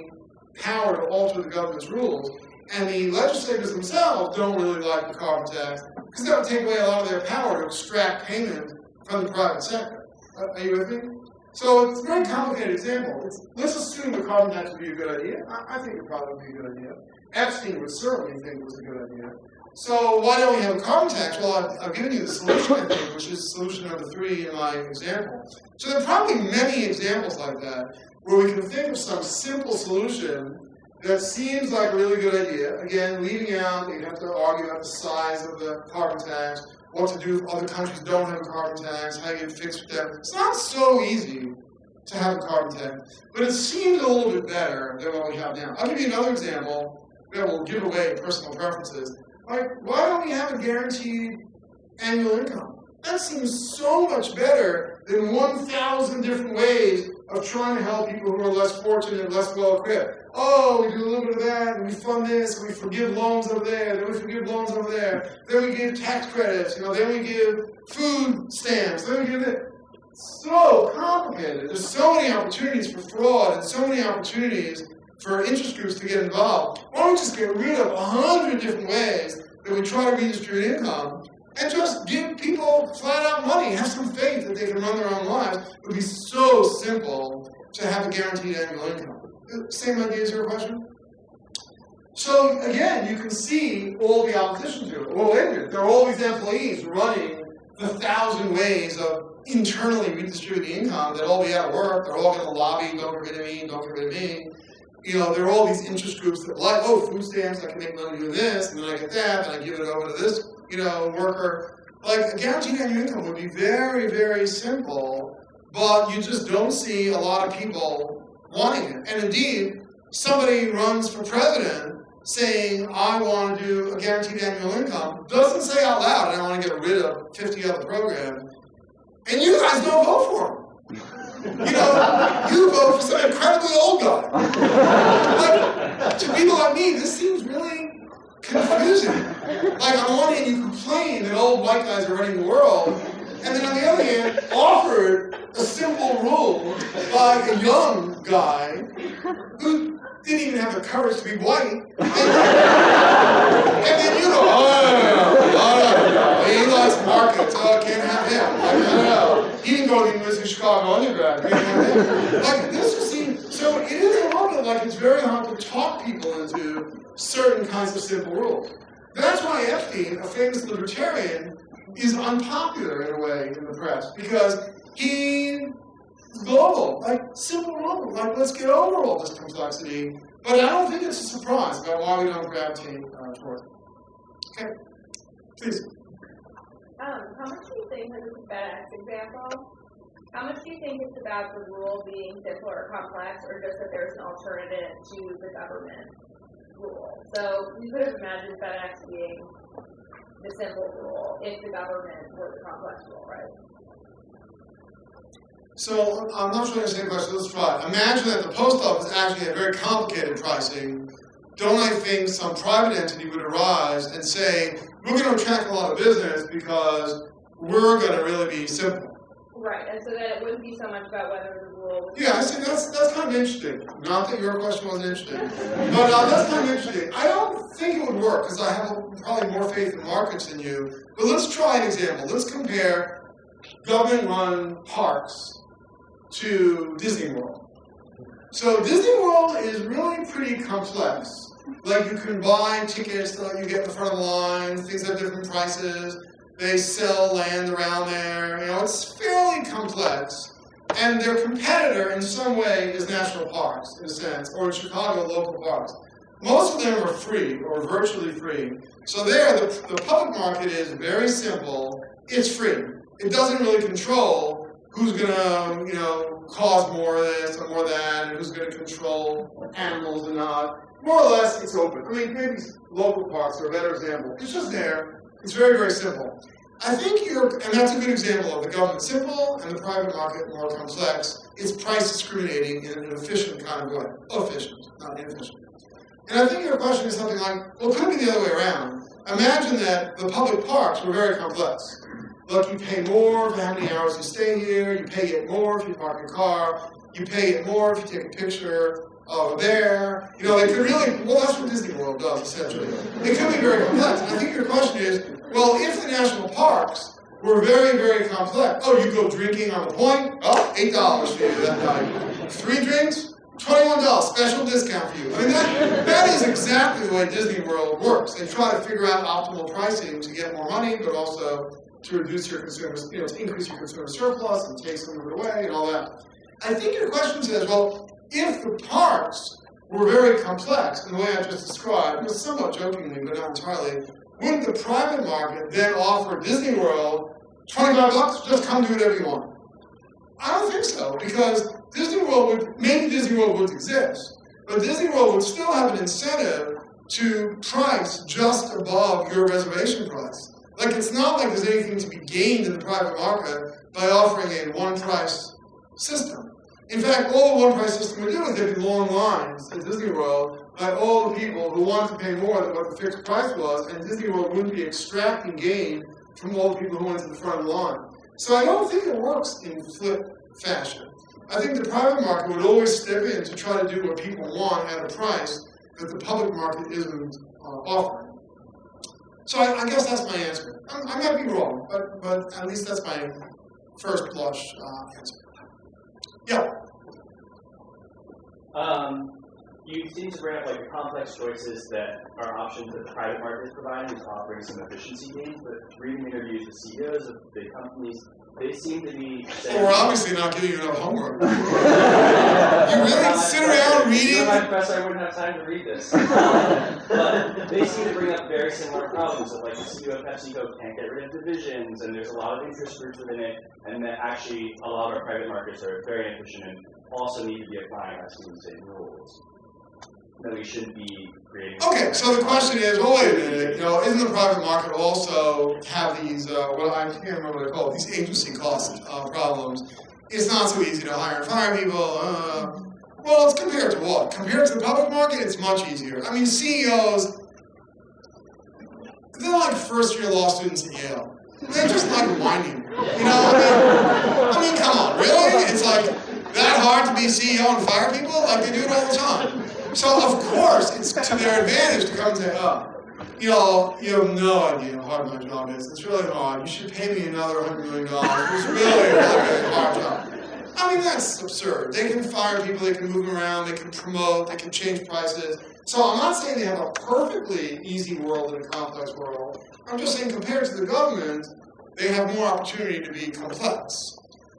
power to alter the government's rules. And the legislators themselves don't really like the carbon tax, because that would take away a lot of their power to extract payment from the private sector. Are you with me? So it's a very complicated example. Let's assume the carbon tax would be a good idea. I think it probably would be a good idea. Epstein would certainly think it was a good idea. So why don't we have a carbon tax? Well, I've given you the solution, I think, which is solution number 3 in my example. So there are probably many examples like that, where we can think of some simple solution that seems like a really good idea. Again, leaving out, you have to argue about the size of the carbon tax, what to do if other countries don't have a carbon tax, how you get fixed with that. It's not so easy to have a carbon tax, but it seems a little bit better than what we have now. I'll give you another example that will give away personal preferences. Like, why don't we have a guaranteed annual income? That seems so much better than 1,000 different ways of trying to help people who are less fortunate, less well-equipped. We do a little bit of that, and we fund this, and we forgive loans over there, then we forgive loans over there, then we give tax credits, then we give food stamps, then we give it. So complicated. There's so many opportunities for fraud, and so many opportunities for interest groups to get involved. Why don't we just get rid of 100 different ways that we try to redistribute income, and just give people flat-out money, have some faith that they can run their own lives? It would be so simple to have a guaranteed annual income. Same idea as your question? So again, you can see all the opposition to it. Well, wait a minute, there are all these employees running the 1,000 ways of internally redistributing income that all be out of work, they're all going to lobby, don't get rid of me, don't get rid of me. You know, there are all these interest groups that like, oh, food stamps, I can make money doing this, and then I get that, and I give it over to this, worker. Like, a guaranteed annual income would be very, very simple, but you just don't see a lot of people wanting it. And indeed, somebody runs for president saying, I want to do a guaranteed annual income, doesn't say out loud, I want to get rid of 50 other programs, and you guys don't vote for him. You vote for some incredibly old guy. Like, to people like me, this seems really confusing. Like, on one hand, you complain that old white guys are running the world, and then on the other hand, offered a simple rule by a young guy who didn't even have the courage to be white. And then you go, he likes markets, can't have him. Like, I don't know. He didn't go to the University of Chicago undergrad, can't have him. Like, this just seems, so it is a little bit like it's very hard to talk people into certain kinds of simple rules. That's why Epstein, a famous libertarian, is unpopular in a way in the press, because he's global, like simple rule, like let's get over all this complexity. But I don't think it's a surprise about why we don't gravitate toward it. Okay, please. How much do you think, this is a FedEx example, how much do you think it's about the rule being simple or complex, or just that there's an alternative to the government rule? So you could have imagined FedEx being the simple rule if the government were the complex rule, right? So I'm not sure I understand the question. Let's try. Imagine that the post office actually had very complicated pricing. Don't I think some private entity would arise and say, we're going to attract a lot of business because we're going to really be simple. Right, and so that it wouldn't be so much about whether the rule was... Yeah, I see, that's kind of interesting. Not that your question wasn't interesting. But that's kind of interesting. I don't think it would work because I have probably more faith in markets than you. But let's try an example. Let's compare government-run parks to Disney World. So Disney World is really pretty complex. Like you can buy tickets that you get in the front of the line, things have different prices, they sell land around there, it's fairly complex. And their competitor in some way is national parks, in a sense, or in Chicago, local parks. Most of them are free, or virtually free. So there, the public market is very simple, it's free. It doesn't really control who's going to, cause more of this or more of that, and who's going to control animals and not. More or less, it's open. I mean, maybe local parks are a better example. It's just there. It's very, very simple. I think and that's a good example of the government simple and the private market more complex. It's price discriminating in an efficient kind of way. Efficient, not inefficient. And I think your question is something like, well, it could be the other way around. Imagine that the public parks were very complex. Look, you pay more for how many hours you stay here, you pay it more if you park your car, you pay it more if you take a picture of a bear. They could really, well, that's what Disney World does, essentially. It could be very complex. And I think your question is, well, if the national parks were very, very complex, you go drinking on the point, $8 for you that night. 3 drinks, $21, special discount for you. I mean, that is exactly the way Disney World works. They try to figure out optimal pricing to get more money, but also to reduce your consumer, to increase your consumer surplus and take some of it away and all that. I think your question says, well, if the parks were very complex in the way I just described, somewhat jokingly, but not entirely, wouldn't the private market then offer Disney World $25, just come do whatever you want? I don't think so, because maybe Disney World would exist, but Disney World would still have an incentive to price just above your reservation price. Like, it's not like there's anything to be gained in the private market by offering a one-price system. In fact, all the one-price system would do is there'd be long lines at Disney World by all the people who wanted to pay more than what the fixed price was, and Disney World wouldn't be extracting gain from all the people who went to the front of the line. So I don't think it works in flip fashion. I think the private market would always step in to try to do what people want at a price that the public market isn't offering. So I guess that's my answer. I might be wrong, but at least that's my first blush answer. Yeah. You seem to bring up like the complex choices that are options that the private market is providing to offering some efficiency gains, but reading interviews with CEOs of big companies, they seem to be saying... Well, we're obviously not giving you enough homework. You really sit around reading... If my professor, I wouldn't have time to read this. But they seem to bring up very similar problems of like the CEO of PepsiCo can't get rid of divisions, and there's a lot of interest groups within it, and that actually a lot of our private markets are very inefficient and also need to be applying our same rules. That we shouldn't be creating... Okay, so the question is, well, wait a minute, isn't the private market also have these, I can't remember what they're called, these agency cost problems? It's not so easy to hire and fire people. Well, it's compared to what? Compared to the public market, it's much easier. I mean, CEOs, they're like first-year law students at Yale. They're just like whining. I mean, come on, really? It's like that hard to be CEO and fire people? Like, they do it all the time. So, of course, it's to their advantage to come and say, you have no idea how hard my job is. It's really hard. You should pay me another $100 million. It's really, really hard job. I mean, that's absurd. They can fire people, they can move them around, they can promote, they can change prices. So I'm not saying they have a perfectly easy world and a complex world. I'm just saying compared to the government, they have more opportunity to be complex.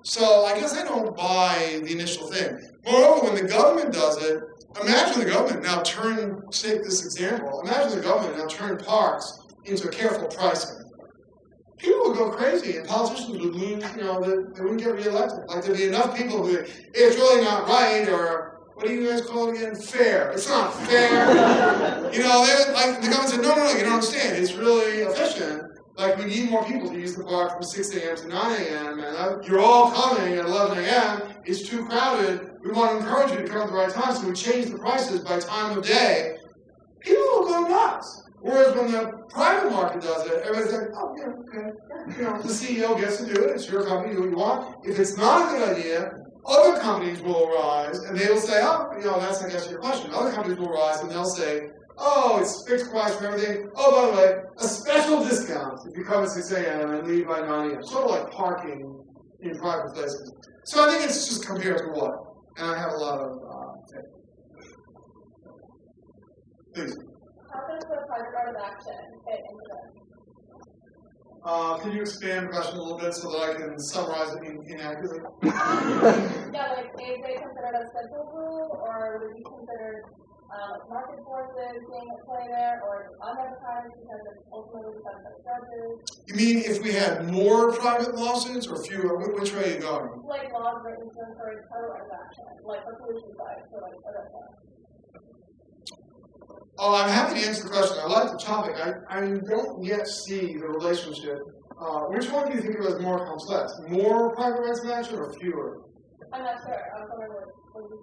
So I guess I don't buy the initial thing. Moreover, when the government does it, imagine the government now take this example, imagine the government now turn parks into careful pricing. People would go crazy and politicians would lose, they wouldn't get reelected. Like there'd be enough people who would, it's really not right, or what do you guys call it again? Fair. It's not fair. The government said, no, you don't understand. It's really efficient. Like, we need more people to use the park from 6 a.m. to 9 a.m., and you're all coming at 11 a.m., it's too crowded, we want to encourage you to come at the right time, so we change the prices by time of day. People will go nuts. Whereas when the private market does it, everybody's like, oh, yeah, okay. The CEO gets to do it, it's your company, do what you want. If it's not a good idea, other companies will arise, and they will say, that's, I guess, your question. Other companies will arise, and they'll say, oh, it's fixed price for everything. Oh, by the way, a special discount if you come at 6 a.m. and leave by 9 a.m. Sort of like parking in private places. So I think it's just compared to what? And I have a lot of Please. How does the private right of action fit into this? Can you expand the question a little bit so that I can summarize it inaccurately? Yeah, like, is they considered a central rule, or would it be considered market forces being at play there, or unadvertised because it's ultimately decided by judges? You mean if we had more private lawsuits or fewer? Which way are you going? Like laws written to encourage private right of action, like the pollution side, so like arrest. Oh, I'm happy to answer the question. I like the topic. I don't yet see the relationship. Which one do you think of as more complex? More private rights of action or fewer? I'm not sure. I'm wondering what you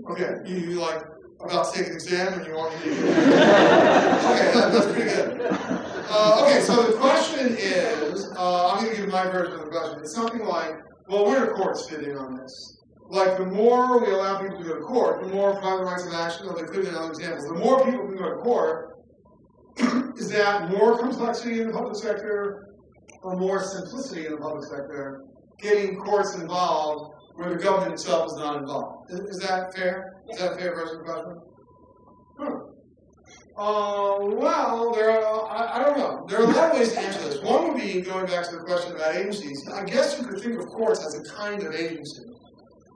think. Okay, you like about to take an exam and you want me to Okay, that's pretty good. Okay, so the question is, I'm going to give my version of the question. It's something like, well, where do courts fit in on this? Like, the more we allow people to go to court, the more private rights of action, or there could be other examples, the more people can go to court, is that more complexity in the public sector or more simplicity in the public sector, getting courts involved where the government itself is not involved? Is that fair? Is that a fair version of the question? Well, I don't know. There are a lot of ways to answer this. One would be, going back to the question about agencies, I guess you could think of courts as a kind of agency.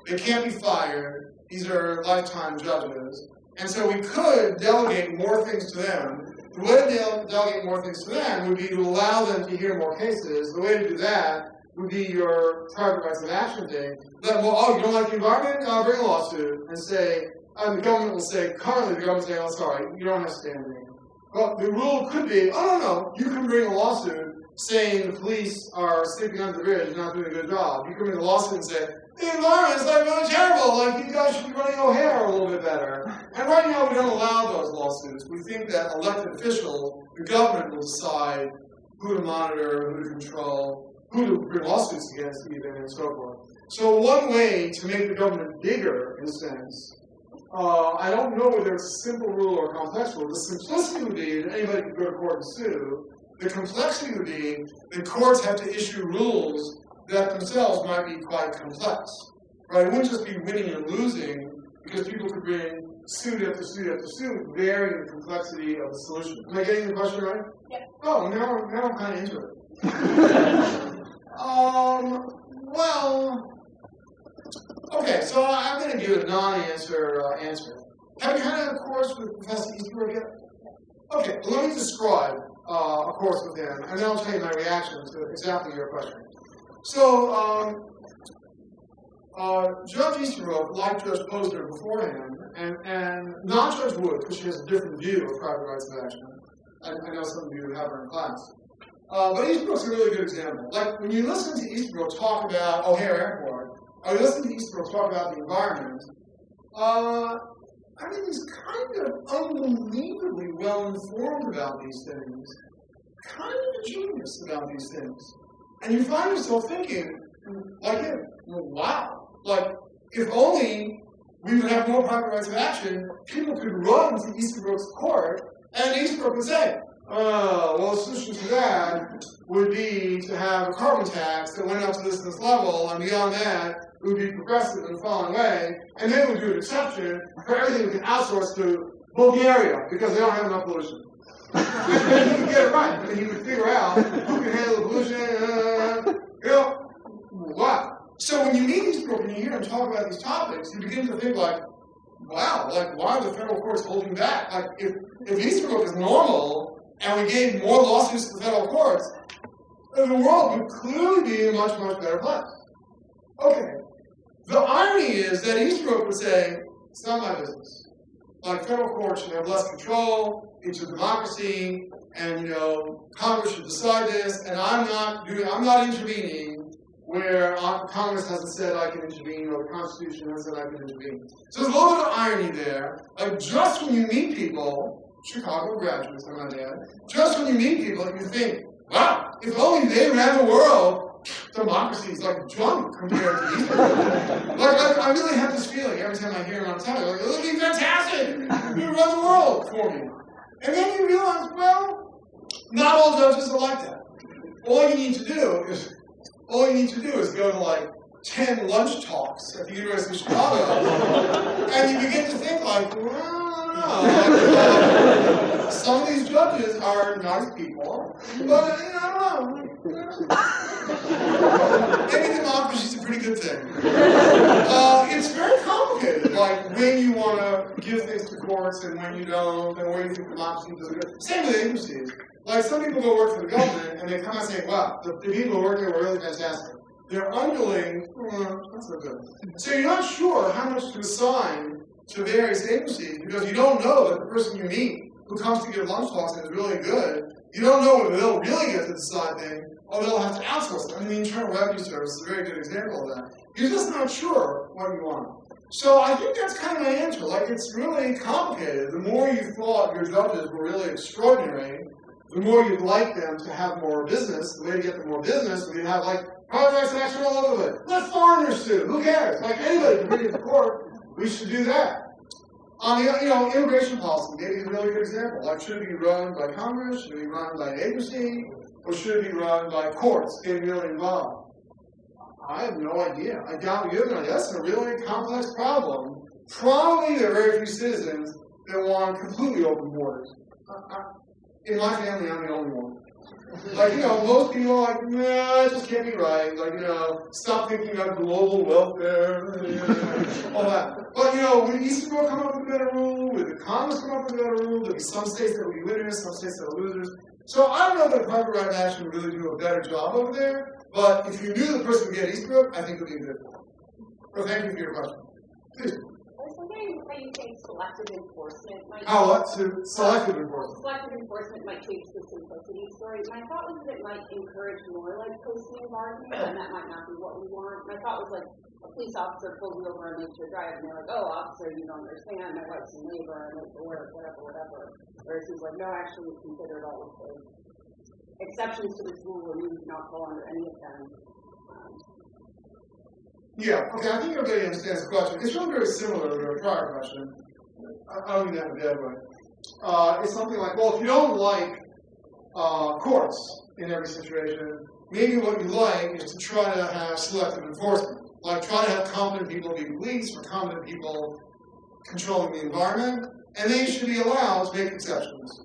They can't be fired. These are lifetime judges. And so we could delegate more things to them. The way to delegate more things to them would be to allow them to hear more cases. The way to do that would be your private rights of action thing. That, well, you don't like the environment? Bring a lawsuit. And say, the government will say, currently the government will say, oh, sorry, you don't have standing. Well, the rule could be, oh, no, you can bring a lawsuit saying the police are sleeping under the bridge and not doing a good job. You can bring a lawsuit and say, the environment's like really terrible, like you guys should be running O'Hare a little bit better. And right now we don't allow those lawsuits. We think that elected officials, the government will decide who to monitor, who to control, who to bring lawsuits against even, and so forth. So one way to make the government bigger, in a sense, I don't know whether it's a simple rule or a complex rule. The simplicity would be that anybody can go to court and sue. The complexity would be that courts have to issue rules that themselves might be quite complex. Right? It wouldn't just be winning and losing. because people could bring suit after suit after suit, varying the complexity of the solution. Am I getting the question right? Yep. Oh, now I'm kind of into it. Well, okay, so I'm going to give a non-answer answer. Have you had a course with Professor Easterbrook yet? Okay, well, let me describe a course with him, and then I'll tell you my reaction to exactly your question. So, Judge Easterbrook, like Judge Posner before him, and not Judge Wood, because she has a different view of private rights of action. I know some of you have her in class. But Easterbrook's a really good example. Like, when you listen to Easterbrook talk about O'Hare Airport, or you listen to Easterbrook talk about the environment, I mean, he's kind of unbelievably well-informed about these things, kind of a genius about these things. And you find yourself thinking, like him, wow, like, if only we would have more private rights of action, people could run to Easterbrook's court, and Easterbrook would say, well, the solution to that would be to have a carbon tax that went up to this level, and beyond that, it would be progressive in the following way, and then we would do an exception for everything we can outsource to Bulgaria, because they don't have enough pollution. And he would get it right. I mean, he would figure out who can handle the pollution, wow. So when you meet Easterbrook and you hear him talk about these topics, you begin to think like, wow, like, why are the federal courts holding back? Like, if Easterbrook is normal, and we gave more lawsuits to the federal courts, then the world would clearly be a much, much better place. Okay. The irony is that Easterbrook would say, it's not my business. Like, federal courts should have less control, it's a democracy, and, Congress should decide this, and I'm not intervening where Congress hasn't said I can intervene, or the Constitution hasn't said I can intervene. So there's a little bit of irony there. Like, just when you meet people, Chicago graduates, I might add, just when you meet people, you think, wow, if only they ran the world, democracy is like junk compared to Easterbrook. Like, I really have this feeling every time I hear him on television, like, it would be fantastic, you run the world for me. And then you realize, well, not all judges are like that. All you need to do is go to like 10 lunch talks at the University of Chicago, and you begin to think like, well, some of these judges are nice people, but I don't know. Maybe democracy is a pretty good thing. It's very complicated, like when you want to give things to courts and when you don't, and where you think democracy does good. Same with agencies. Like, some people go work for the government and they come out saying, wow, the people who work there were really fantastic. Their underling, that's not good. So you're not sure how much to assign to various agencies because you don't know that the person you meet who comes to give lunch talks and is really good, you don't know whether they'll really get to decide things or they'll have to outsource it. I mean, the Internal Revenue Service is a very good example of that. You're just not sure what you want. So I think that's kind of my answer. Like, it's really complicated. The more you thought your judges were really extraordinary, the more you'd like them to have more business. The way to get them more business would be to have, like, private rights of action all over it. Let foreigners sue. Who cares? Like, anybody can bring it to court. We should do that. On the, immigration policy, maybe a really good example. Like, should it be run by Congress? Should it be run by an agency? Or should it be run by courts getting really involved? I have no idea. I doubt you have no idea. That's a really complex problem. Probably there are very few citizens that want completely open borders. In my family, I'm the only one. Like, most people are like, nah, it just can't be right. Like, stop thinking of global welfare, all that. But, would Easterbrook come up with a better rule? Would the Congress come up with a better rule? There'd be some states that would be winners, some states that are losers. So I don't know that private right of action would really do a better job over there, but if you knew the person would get Easterbrook, I think it would be good. So thank you for your question. Please. I was wondering how you think selective enforcement might... Selective enforcement. Selective enforcement might change the simplicity story. My thought was that it might encourage more, like, posting of argument, and that might not be what we want. My thought was, like, a police officer pulls me over and makes you drive, and they're like, oh, officer, you don't understand, my wife's in labor, I make the work, whatever. Whereas he's like, no, actually, we've considered all of the exceptions to this rule, and you do not fall under any of them. Yeah, okay, I think everybody understands the question. It's really very similar to the prior question. I don't mean that in a bad way. It's something like, well, if you don't like courts in every situation, maybe what you like is to try to have selective enforcement. Like, try to have competent people be police or competent people controlling the environment, and they should be allowed to make exceptions.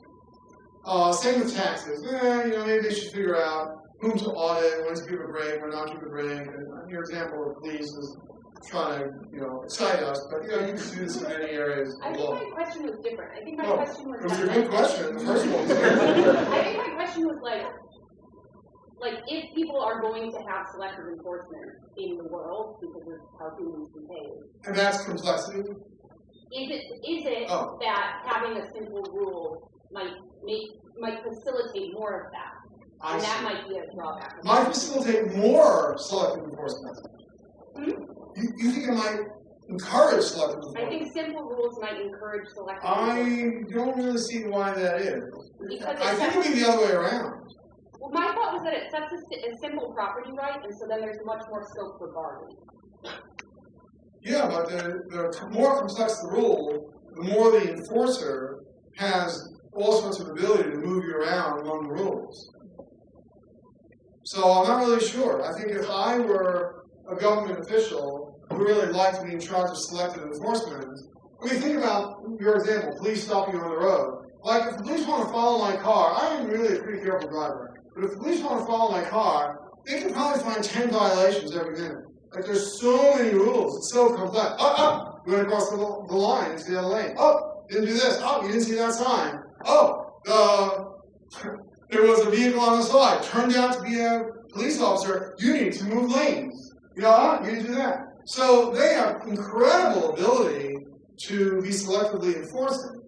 Same with taxes. Maybe they should figure out whom to audit, when to give a break, when not to give a break. And your example of police is trying to, excite us, but you can do this in many areas I of think law. my question was different. I think my question was. It was a good question. The first one was good. I think my question was like if people are going to have selective enforcement in the world because of how humans behave. And that's complexity. Is it that having a simple rule might facilitate more of that? And that might be a drawback. Might facilitate more selective enforcement. You think it might encourage selective enforcement? I think simple rules might encourage selective I enforcement. don't really see why that is. Because I think it would be the other way around. Well, my thought was that it sets a simple property right, and so then there's much more scope for bargaining. Yeah, but the more complex the rule, the more the enforcer has all sorts of ability to move you around among the rules. So I'm not really sure. I think if I were a government official who really liked to be in charge of selective enforcement, think about your example, police stopping you on the road. Like, if the police want to follow my car, I am really a pretty careful driver, but if the police want to follow my car, they can probably find 10 violations every minute. Like, there's so many rules. It's so complex. You went across the line into the other lane. Didn't do this. You didn't see that sign. There was a vehicle on the side. Turned out to be a police officer. You need to move lanes. You didn't do that. So they have incredible ability to be selectively enforcing.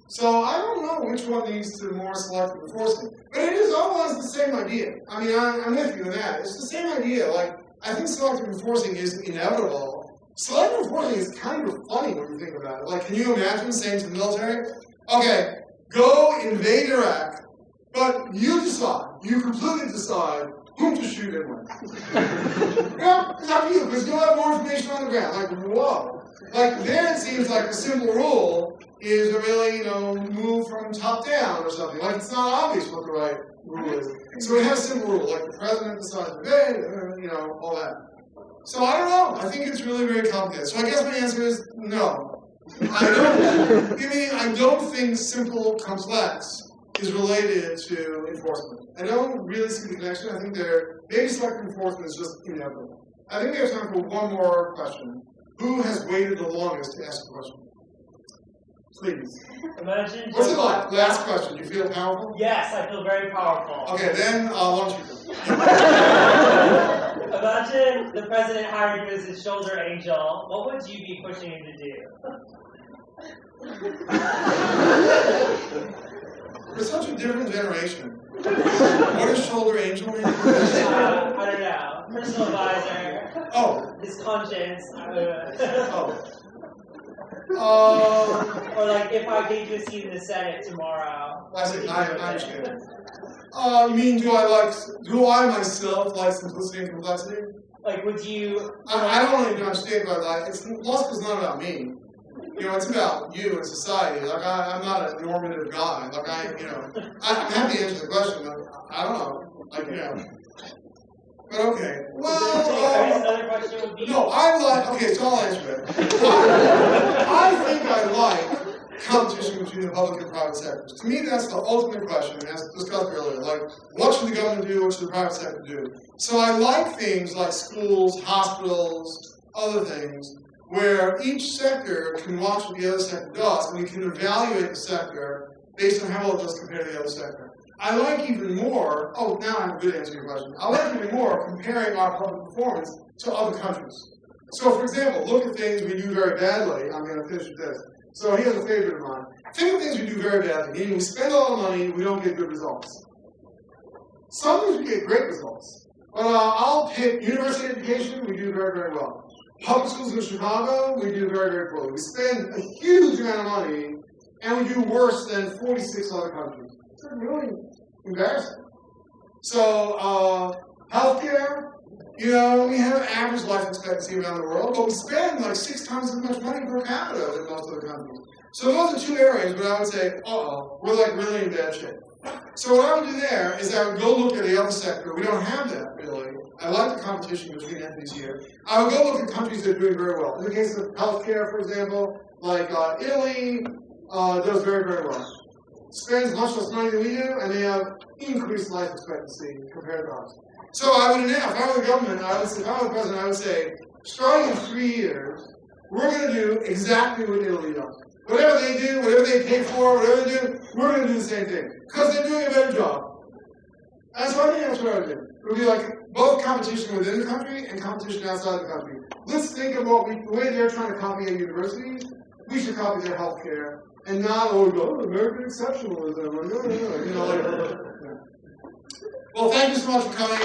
So I don't know which one leads to more selective enforcement. But it is almost the same idea. I mean, I'm with you in that. It's the same idea. Like, I think selective enforcing is inevitable. Selective enforcing is kind of funny when you think about it. Like, can you imagine saying to the military, okay, go invade Iraq, but you completely decide whom to shoot and when. It's up to you, because you'll have more information on the ground. Like, whoa. Like, there it seems like the simple rule is to really, move from top down or something. Like, it's not obvious what the right rule is. So we have a simple rule, like the president decides to invade, all that. So I don't know. I think it's really very complicated. So I guess my answer is no. I don't think simple complex is related to enforcement. I don't really see the connection. I think maybe selective enforcement is just inevitable. I think we have time for one more question. Who has waited the longest to ask a question? Please. Imagine. What's it like? Last question. Do you feel powerful? Yes, I feel very powerful. Okay, then why don't you go? Imagine the president hired you as his shoulder angel. What would you be pushing him to do? We're such a different generation. What does shoulder angel mean? I don't know. Personal advisor. His conscience. Or like if I gave you a seat in the Senate tomorrow. I understand. You mean do I myself like simplicity and complexity? Like would you? I don't really understand about that. Law school's not about me. It's about you and society. Like I'm not a normative guy. Like I'm happy to answer the question. I don't know. But okay. Well, another question would be. No, okay, so I'll answer it. I think I like competition between the public and private sectors. To me, that's the ultimate question, as discussed earlier. Like, what should the government do? What should the private sector do? So I like things like schools, hospitals, other things, where each sector can watch what the other sector does, and we can evaluate the sector based on how well it does compared to the other sector. I like even more, now I have a good answer to your question. I like even more comparing our public performance to other countries. So, for example, look at things we do very badly. I'm going to finish with this. So here's a favorite of mine. Think of things we do very badly, meaning we spend a lot of money, we don't get good results. Sometimes we get great results. But I'll pick university education, we do very, very well. Public schools in Chicago, we do very, very poorly. We spend a huge amount of money, and we do worse than 46 other countries. It's really embarrassing. So, healthcare, we have average life expectancy around the world, but we spend like 6 times as much money per capita than most other countries. So those are 2 areas where I would say, we're like really in bad shape. So what I would do there is I would go look at the other sector. We don't have that, really. I like the competition between entities here. I would go look at countries that are doing very well. In the case of healthcare, for example, Like Italy does very, very well. Spends much less money than we do, and they have increased life expectancy compared to us. So I would, if I were the government, I would say, if I were the president, I would say, starting in 3 years, we're going to do exactly what Italy does. Whatever they do, whatever they pay for, whatever they do, we're going to do the same thing. Because they're doing a better job. And so I think that's what I would do. It would be like both competition within the country and competition outside the country. Let's think of the way they're trying to copy our universities, we should copy their healthcare, and not American exceptionalism. Well, thank you so much for coming.